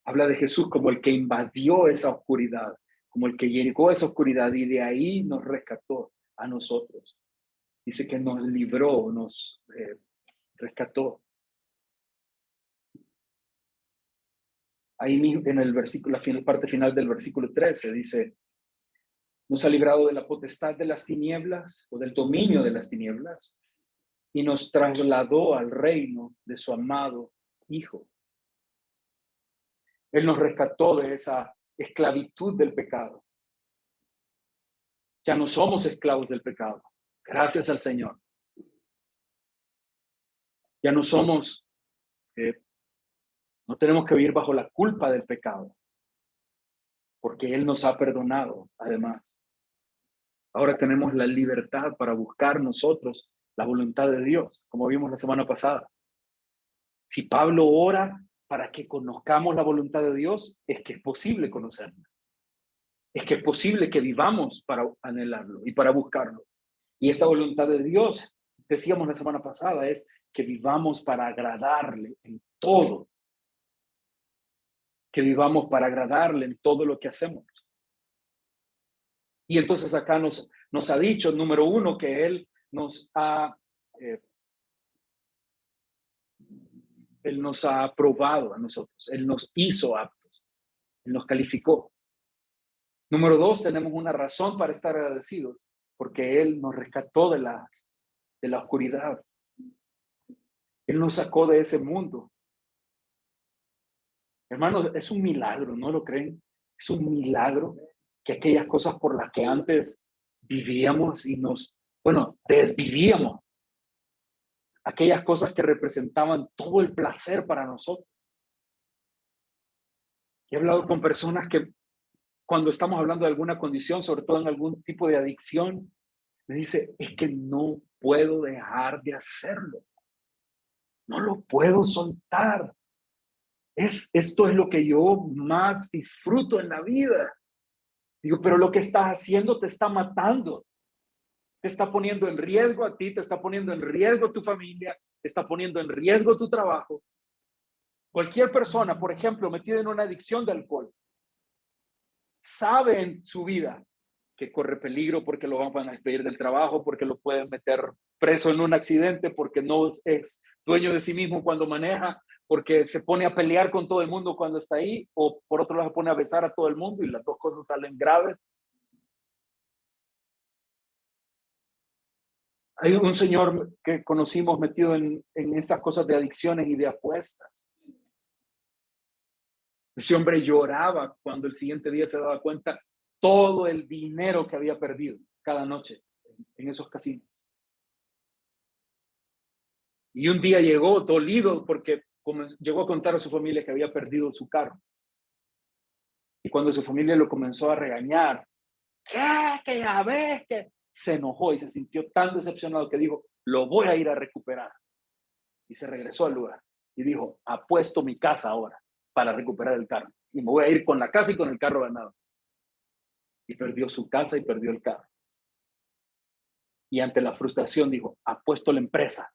Habla de Jesús como el que invadió esa oscuridad, como el que llegó a esa oscuridad y de ahí nos rescató a nosotros. Dice que nos libró, nos rescató. Ahí en el versículo, la parte final del versículo 13 dice, nos ha librado de la potestad de las tinieblas o del dominio de las tinieblas y nos trasladó al reino de su amado Hijo. Él nos rescató de esa esclavitud del pecado. Ya no somos esclavos del pecado. Gracias al Señor. Ya no somos, no tenemos que vivir bajo la culpa del pecado, porque Él nos ha perdonado, además. Ahora tenemos la libertad para buscar nosotros la voluntad de Dios, como vimos la semana pasada. Si Pablo ora para que conozcamos la voluntad de Dios, es que es posible conocerla. Es que es posible que vivamos para anhelarlo y para buscarlo. Y esta voluntad de Dios, decíamos la semana pasada, es que vivamos para agradarle en todo. Que vivamos para agradarle en todo lo que hacemos. Y entonces acá nos ha dicho, número uno, que Él nos ha aprobado a nosotros. Él nos hizo aptos. Él nos calificó. Número dos, tenemos una razón para estar agradecidos, porque Él nos rescató de la oscuridad. Él nos sacó de ese mundo. Hermanos, es un milagro, ¿no lo creen? Es un milagro que aquellas cosas por las que antes vivíamos y desvivíamos, aquellas cosas que representaban todo el placer para nosotros. He hablado con personas que cuando estamos hablando de alguna condición, sobre todo en algún tipo de adicción, me dice, es que no puedo dejar de hacerlo. No lo puedo soltar. Esto es lo que yo más disfruto en la vida. Digo, pero lo que estás haciendo te está matando. Te está poniendo en riesgo a ti, te está poniendo en riesgo a tu familia, te está poniendo en riesgo tu trabajo. Cualquier persona, por ejemplo, metida en una adicción de alcohol, sabe en su vida que corre peligro porque lo van a despedir del trabajo, porque lo pueden meter preso en un accidente, porque no es dueño de sí mismo cuando maneja, porque se pone a pelear con todo el mundo cuando está ahí, o por otro lado se pone a besar a todo el mundo y las dos cosas salen graves. Hay un señor que conocimos metido en esas cosas de adicciones y de apuestas. Ese hombre lloraba cuando el siguiente día se daba cuenta todo el dinero que había perdido cada noche en esos casinos. Y un día llegó dolido porque llegó a contar a su familia que había perdido su carro. Y cuando su familia lo comenzó a regañar, ¿qué? Que ya ves que se enojó y se sintió tan decepcionado que dijo, lo voy a ir a recuperar. Y se regresó al lugar y dijo, apuesto mi casa ahora para recuperar el carro. Y me voy a ir con la casa y con el carro ganado. Y perdió su casa y perdió el carro. Y ante la frustración dijo, apuesto la empresa.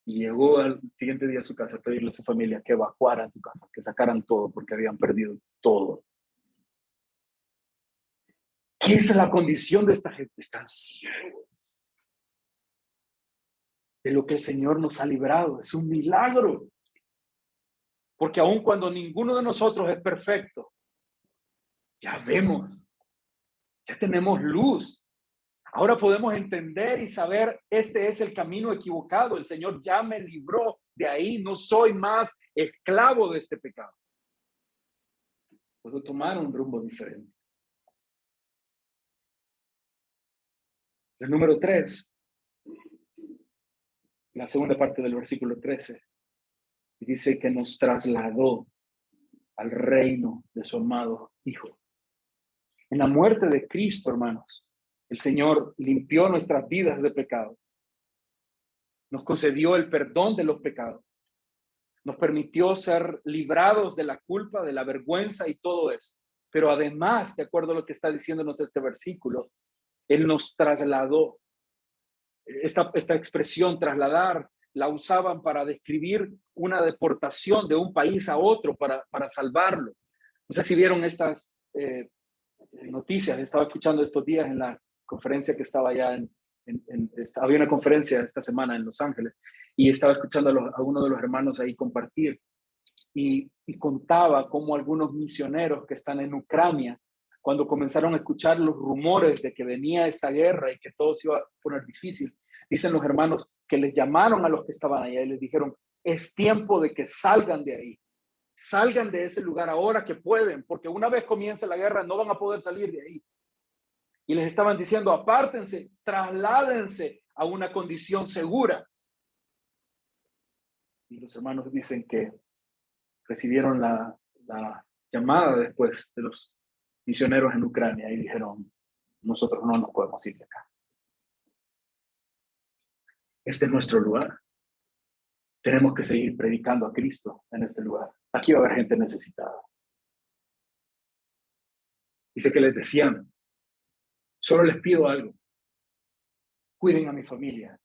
Y llegó al siguiente día a su casa a pedirle a su familia que evacuaran su casa, que sacaran todo porque habían perdido todo. ¿Qué es la condición de esta gente? Están ciegos de lo que el Señor nos ha librado. Es un milagro. Porque aun cuando ninguno de nosotros es perfecto, ya vemos, ya tenemos luz. Ahora podemos entender y saber, este es el camino equivocado. El Señor ya me libró de ahí. No soy más esclavo de este pecado. Puedo tomar un rumbo diferente. El número 3, la segunda parte del versículo 13, dice que nos trasladó al reino de su amado Hijo. En la muerte de Cristo, hermanos, el Señor limpió nuestras vidas de pecado. Nos concedió el perdón de los pecados. Nos permitió ser librados de la culpa, de la vergüenza y todo eso. Pero además, de acuerdo a lo que está diciéndonos este versículo, Él nos trasladó. Esta expresión, trasladar, la usaban para describir una deportación de un país a otro para salvarlo. No sé si vieron estas noticias. Estaba escuchando estos días en la conferencia que estaba allá había una conferencia esta semana en Los Ángeles y estaba escuchando a uno de los hermanos ahí compartir y contaba cómo algunos misioneros que están en Ucrania, cuando comenzaron a escuchar los rumores de que venía esta guerra y que todo se iba a poner difícil, dicen los hermanos que les llamaron a los que estaban allá y les dijeron, es tiempo de que salgan de ahí. Salgan de ese lugar ahora que pueden, porque una vez comience la guerra no van a poder salir de ahí. Y les estaban diciendo, apártense, trasládense a una condición segura. Y los hermanos dicen que recibieron la llamada después de los misioneros en Ucrania y dijeron, nosotros no nos podemos ir de acá. Este es nuestro lugar. Tenemos que seguir predicando a Cristo en este lugar. Aquí va a haber gente necesitada. Dice que les decían, solo les pido algo. Cuiden a mi familia.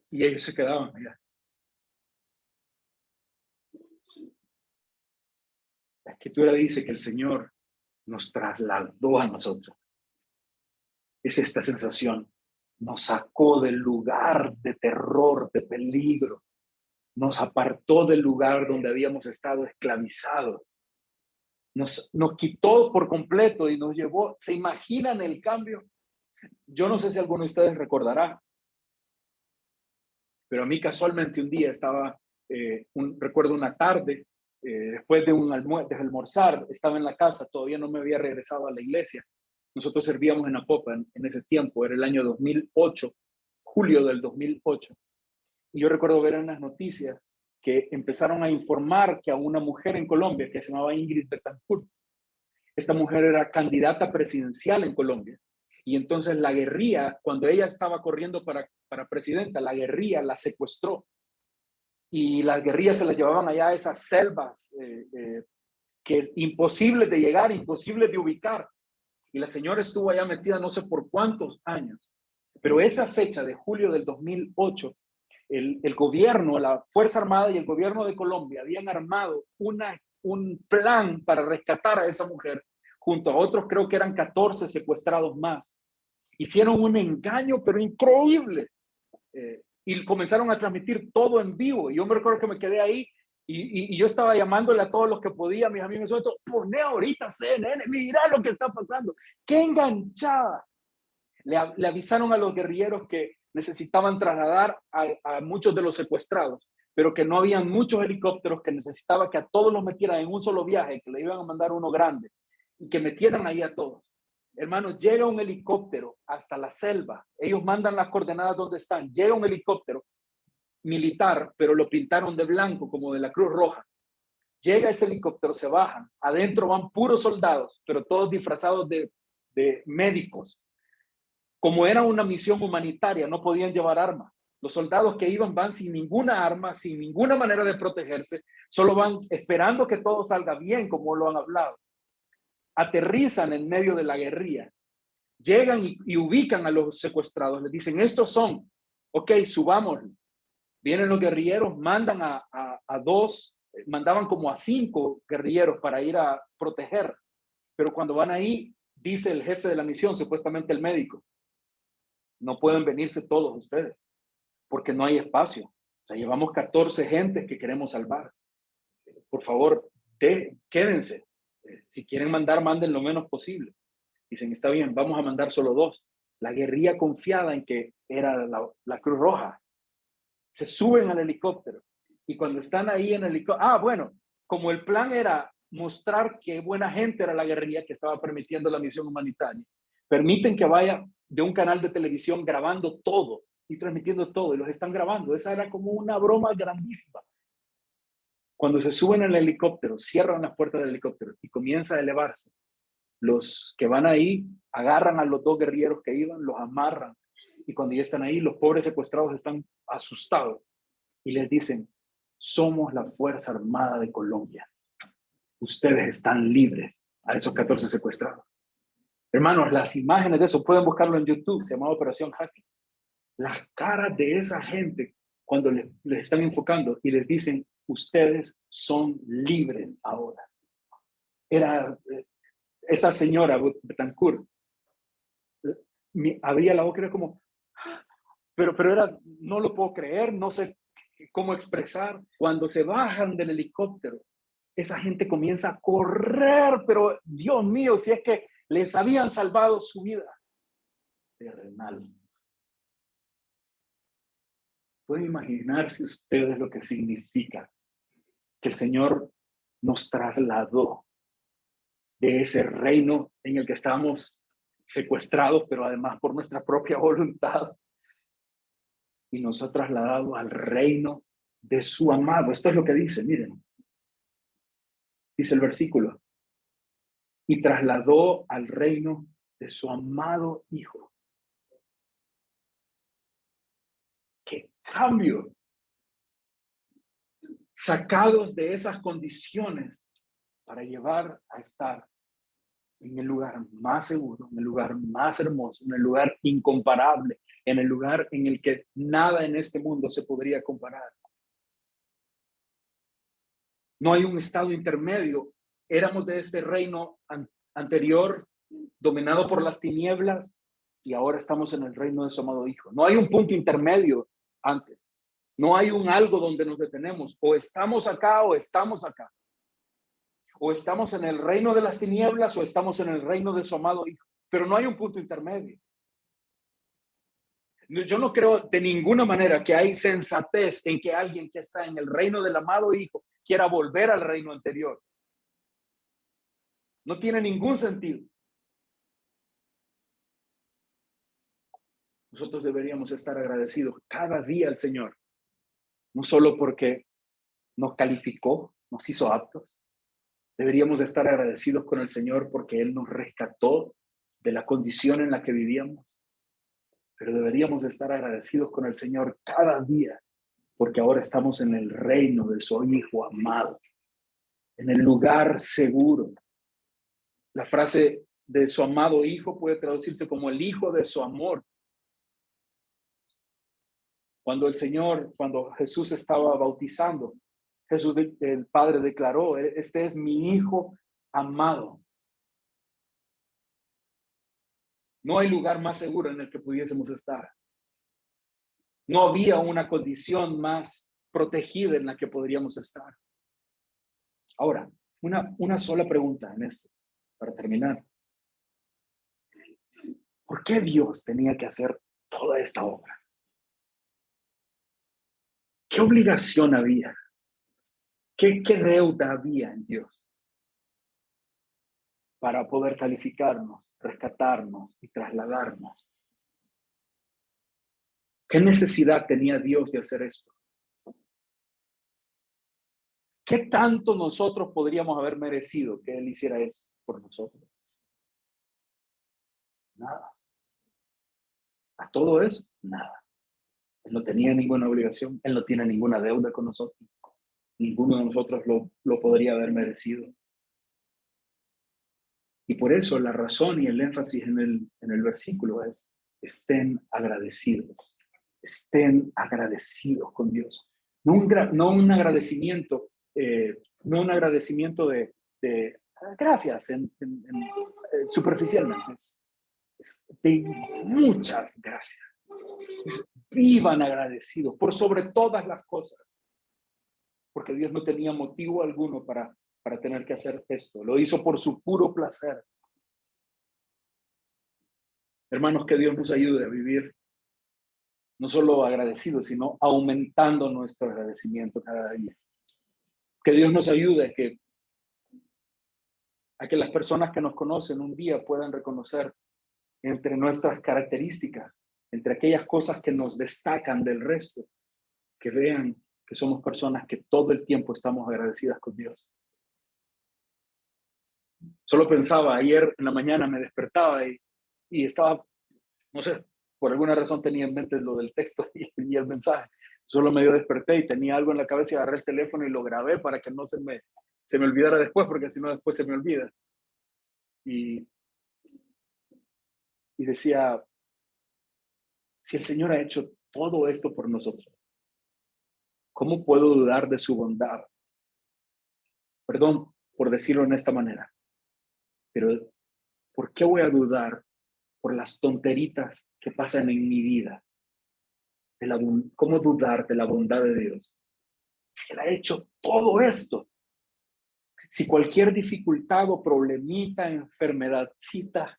Y ellos se quedaban allá. La Escritura dice que el Señor nos trasladó a nosotros. Es esta sensación. Nos sacó del lugar de terror, de peligro. Nos apartó del lugar donde habíamos estado esclavizados. Nos quitó por completo y nos llevó. ¿Se imaginan el cambio? Yo no sé si alguno de ustedes recordará, pero a mí casualmente un día estaba, recuerdo una tarde, después de almorzar, estaba en la casa, todavía no me había regresado a la iglesia. Nosotros servíamos en Apopan en ese tiempo, era el año 2008, julio del 2008. Y yo recuerdo ver en las noticias que empezaron a informar que a una mujer en Colombia que se llamaba Ingrid Betancourt, esta mujer era candidata presidencial en Colombia. Y entonces la guerrilla, cuando ella estaba corriendo para presidenta, la guerrilla la secuestró. Y las guerrillas se la llevaban allá a esas selvas que es imposible de llegar, imposible de ubicar. Y la señora estuvo allá metida no sé por cuántos años. Pero esa fecha de julio del 2008, el gobierno, la Fuerza Armada y el gobierno de Colombia habían armado un plan para rescatar a esa mujer, junto a otros, creo que eran 14 secuestrados más. Hicieron un engaño, pero increíble. Y comenzaron a transmitir todo en vivo. Y yo me recuerdo que me quedé ahí y yo estaba llamándole a todos los que podía, mis amigos, poné ahorita CNN, mira lo que está pasando. ¡Qué enganchada! Le avisaron a los guerrilleros que necesitaban trasladar a muchos de los secuestrados, pero que no habían muchos helicópteros, que necesitaba que a todos los metieran en un solo viaje, que le iban a mandar uno grande y que metieran ahí a todos. Hermanos, llega un helicóptero hasta la selva. Ellos mandan las coordenadas donde están. Llega un helicóptero militar, pero lo pintaron de blanco como de la Cruz Roja. Llega ese helicóptero, se bajan. Adentro van puros soldados, pero todos disfrazados de médicos. Como era una misión humanitaria, no podían llevar armas. Los soldados que iban van sin ninguna arma, sin ninguna manera de protegerse, solo van esperando que todo salga bien, como lo han hablado. Aterrizan en medio de la guerrilla, llegan y ubican a los secuestrados, les dicen, estos son, ok, subámoslo. Vienen los guerrilleros, mandan mandaban como a 5 guerrilleros para ir a proteger, pero cuando van ahí, dice el jefe de la misión, supuestamente el médico, no pueden venirse todos ustedes, porque no hay espacio. O sea, llevamos 14 gentes que queremos salvar. Por favor, quédense. Si quieren mandar, manden lo menos posible. Dicen, está bien, vamos a mandar solo 2. La guerrilla confiada en que era la Cruz Roja. Se suben al helicóptero. Y cuando están ahí en el helicóptero, bueno, como el plan era mostrar qué buena gente era la guerrilla que estaba permitiendo la misión humanitaria, permiten que vaya de un canal de televisión grabando todo y transmitiendo todo, y los están grabando. Esa era como una broma grandísima. Cuando se suben al helicóptero, cierran las puertas del helicóptero y comienza a elevarse. Los que van ahí agarran a los 2 guerrilleros que iban, los amarran, y cuando ya están ahí, los pobres secuestrados están asustados y les dicen, somos la Fuerza Armada de Colombia. Ustedes están libres. A esos 14 secuestrados. Hermanos, las imágenes de eso, pueden buscarlo en YouTube, se llama Operación Jaque. Las caras de esa gente cuando les están enfocando y les dicen, ustedes son libres ahora. Era esa señora Betancourt, abría la boca, era como, pero era, no lo puedo creer, no sé cómo expresar. Cuando se bajan del helicóptero, esa gente comienza a correr, pero Dios mío, si es que les habían salvado su vida terrenal. ¿Pueden imaginarse ustedes lo que significa que el Señor nos trasladó de ese reino en el que estábamos secuestrados, pero además por nuestra propia voluntad, y nos ha trasladado al reino de su amado? Esto es lo que dice, miren. Dice el versículo, y trasladó al reino de su amado Hijo. ¡Qué cambio! Sacados de esas condiciones para llevar a estar en el lugar más seguro, en el lugar más hermoso, en el lugar incomparable, en el lugar en el que nada en este mundo se podría comparar. No hay un estado intermedio. Éramos de este reino anterior, dominado por las tinieblas, y ahora estamos en el reino de su amado Hijo. No hay un punto intermedio antes. No hay un algo donde nos detenemos. O estamos acá o estamos acá. O estamos en el reino de las tinieblas o estamos en el reino de su amado Hijo. Pero no hay un punto intermedio. Yo no creo de ninguna manera que hay sensatez en que alguien que está en el reino del amado Hijo quiera volver al reino anterior. No tiene ningún sentido. Nosotros deberíamos estar agradecidos cada día al Señor, no solo porque nos calificó, nos hizo aptos. Deberíamos estar agradecidos con el Señor porque Él nos rescató de la condición en la que vivíamos. Pero deberíamos estar agradecidos con el Señor cada día porque ahora estamos en el reino de su Hijo amado, en el lugar seguro. La frase de su amado Hijo puede traducirse como el Hijo de su amor. Cuando Jesús estaba bautizando, el Padre declaró, este es mi Hijo amado. No hay lugar más seguro en el que pudiésemos estar. No había una condición más protegida en la que podríamos estar. Ahora, una sola pregunta en esto, para terminar. ¿Por qué Dios tenía que hacer toda esta obra? ¿Qué obligación había? ¿Qué deuda había en Dios para poder calificarnos, rescatarnos y trasladarnos? ¿Qué necesidad tenía Dios de hacer esto? ¿Qué tanto nosotros podríamos haber merecido que Él hiciera eso por nosotros? Nada. A todo eso, nada. Él no tenía ninguna obligación, Él no tiene ninguna deuda con nosotros. Ninguno de nosotros lo podría haber merecido. Y por eso la razón y el énfasis en el versículo es, estén agradecidos. Estén agradecidos con Dios. No un agradecimiento, no un agradecimiento de gracias superficialmente. Es de muchas gracias. Vivan agradecidos por sobre todas las cosas. Porque Dios no tenía motivo alguno para para tener que hacer esto. Lo hizo por su puro placer. Hermanos, que Dios nos ayude a vivir no solo agradecidos, sino aumentando nuestro agradecimiento cada día. Que Dios nos ayude a que las personas que nos conocen un día puedan reconocer entre nuestras características, entre aquellas cosas que nos destacan del resto, que vean que somos personas que todo el tiempo estamos agradecidas con Dios. Solo pensaba, ayer en la mañana me despertaba y estaba, no sé, por alguna razón tenía en mente lo del texto y el mensaje. Solo medio desperté y tenía algo en la cabeza y agarré el teléfono y lo grabé para que no se me olvidara después, porque si no después se me olvida. Y decía, si el Señor ha hecho todo esto por nosotros, ¿cómo puedo dudar de su bondad? Perdón por decirlo en esta manera, pero ¿por qué voy a dudar por las tonteritas que pasan en mi vida? ¿Cómo dudar de la bondad de Dios? Si Él ha hecho todo esto. Si cualquier dificultad o problemita, enfermedadcita,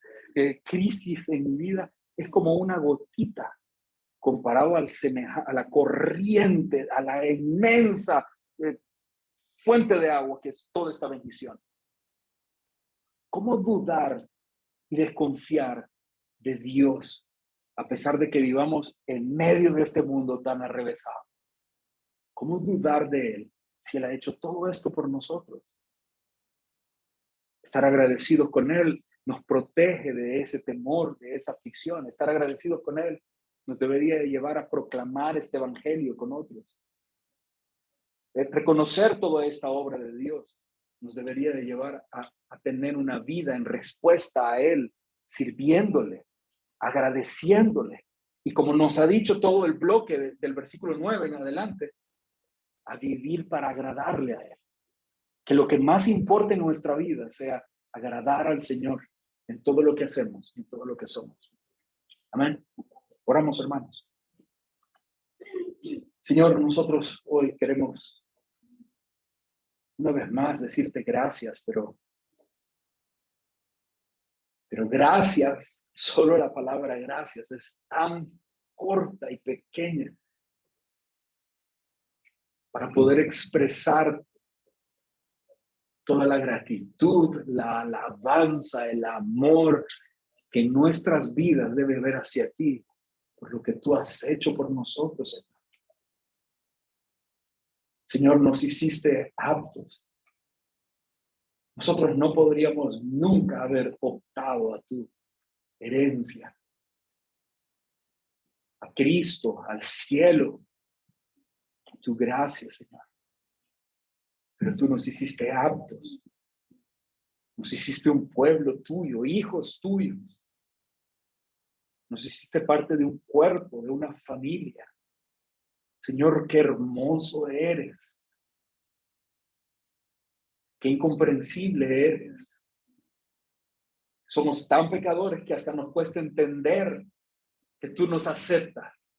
crisis en mi vida es como una gotita comparado a la corriente, a la inmensa fuente de agua que es toda esta bendición. ¿Cómo dudar y desconfiar de Dios a pesar de que vivamos en medio de este mundo tan arrevesado? ¿Cómo dudar de Él si Él ha hecho todo esto por nosotros? Estar agradecidos con Él nos protege de ese temor, de esa aflicción. Estar agradecidos con Él nos debería llevar a proclamar este evangelio con otros. Reconocer toda esta obra de Dios nos debería de llevar a tener una vida en respuesta a Él, sirviéndole, agradeciéndole. Y como nos ha dicho todo el bloque del versículo 9 en adelante, a vivir para agradarle a Él. Que lo que más importa en nuestra vida sea agradar al Señor en todo lo que hacemos, en todo lo que somos. Amén. Oramos, hermanos. Señor, nosotros hoy queremos una vez más decirte gracias, pero gracias, solo la palabra gracias es tan corta y pequeña para poder expresar toda la gratitud, la alabanza, el amor que en nuestras vidas debe haber hacia ti, por lo que tú has hecho por nosotros, Señor. Señor, nos hiciste aptos. Nosotros no podríamos nunca haber optado a tu herencia, a Cristo, al cielo, a tu gracia, Señor. Pero tú nos hiciste aptos. Nos hiciste un pueblo tuyo, hijos tuyos. Nos hiciste parte de un cuerpo, de una familia. Señor, qué hermoso eres. Qué incomprensible eres. Somos tan pecadores que hasta nos cuesta entender que tú nos aceptas.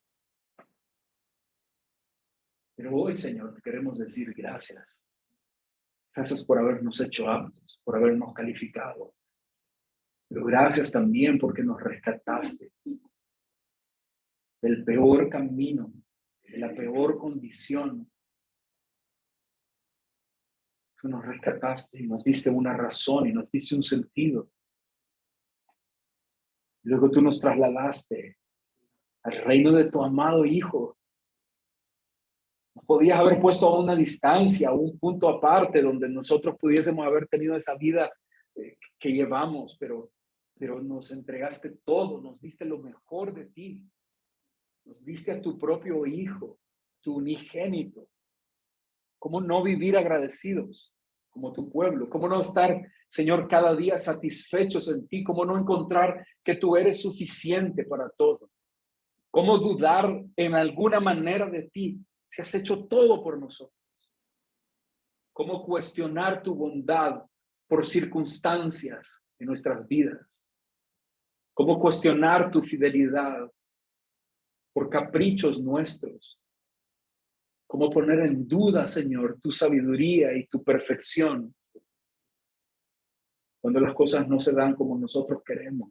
Pero hoy, Señor, te queremos decir gracias. Gracias por habernos hecho aptos, por habernos calificado. Pero gracias también porque nos rescataste del peor camino, de la peor condición. Tú nos rescataste y nos diste una razón y nos diste un sentido. Luego tú nos trasladaste al reino de tu amado Hijo. Nos podías haber puesto a una distancia, a un punto aparte donde nosotros pudiésemos haber tenido esa vida que llevamos, pero nos entregaste todo, nos diste lo mejor de ti. Nos diste a tu propio Hijo, tu unigénito. ¿Cómo no vivir agradecidos como tu pueblo? ¿Cómo no estar, Señor, cada día satisfechos en ti? ¿Cómo no encontrar que tú eres suficiente para todo? ¿Cómo dudar en alguna manera de ti si has hecho todo por nosotros? ¿Cómo cuestionar tu bondad por circunstancias en nuestras vidas? ¿Cómo cuestionar tu fidelidad por caprichos nuestros? ¿Cómo poner en duda, Señor, tu sabiduría y tu perfección cuando las cosas no se dan como nosotros queremos.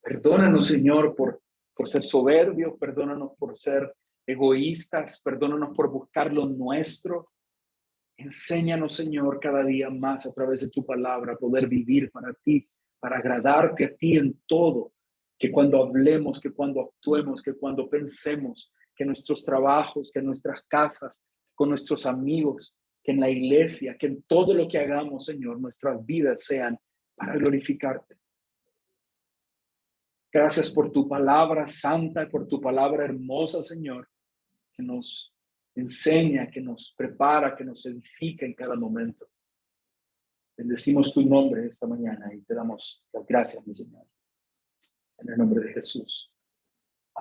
Perdónanos, Señor, por ser soberbios, perdónanos por ser egoístas, perdónanos por buscar lo nuestro. Enséñanos, Señor, cada día más a través de tu palabra a poder vivir para ti, para agradarte a ti en todo. Que cuando hablemos, que cuando actuemos, que cuando pensemos, que nuestros trabajos, que nuestras casas, con nuestros amigos, que en la iglesia, que en todo lo que hagamos, Señor, nuestras vidas sean para glorificarte. Gracias por tu palabra santa, por tu palabra hermosa, Señor, que nos enseña, que nos prepara, que nos edifica en cada momento. Bendecimos tu nombre esta mañana y te damos las gracias, mi Señor. En el nombre de Jesús.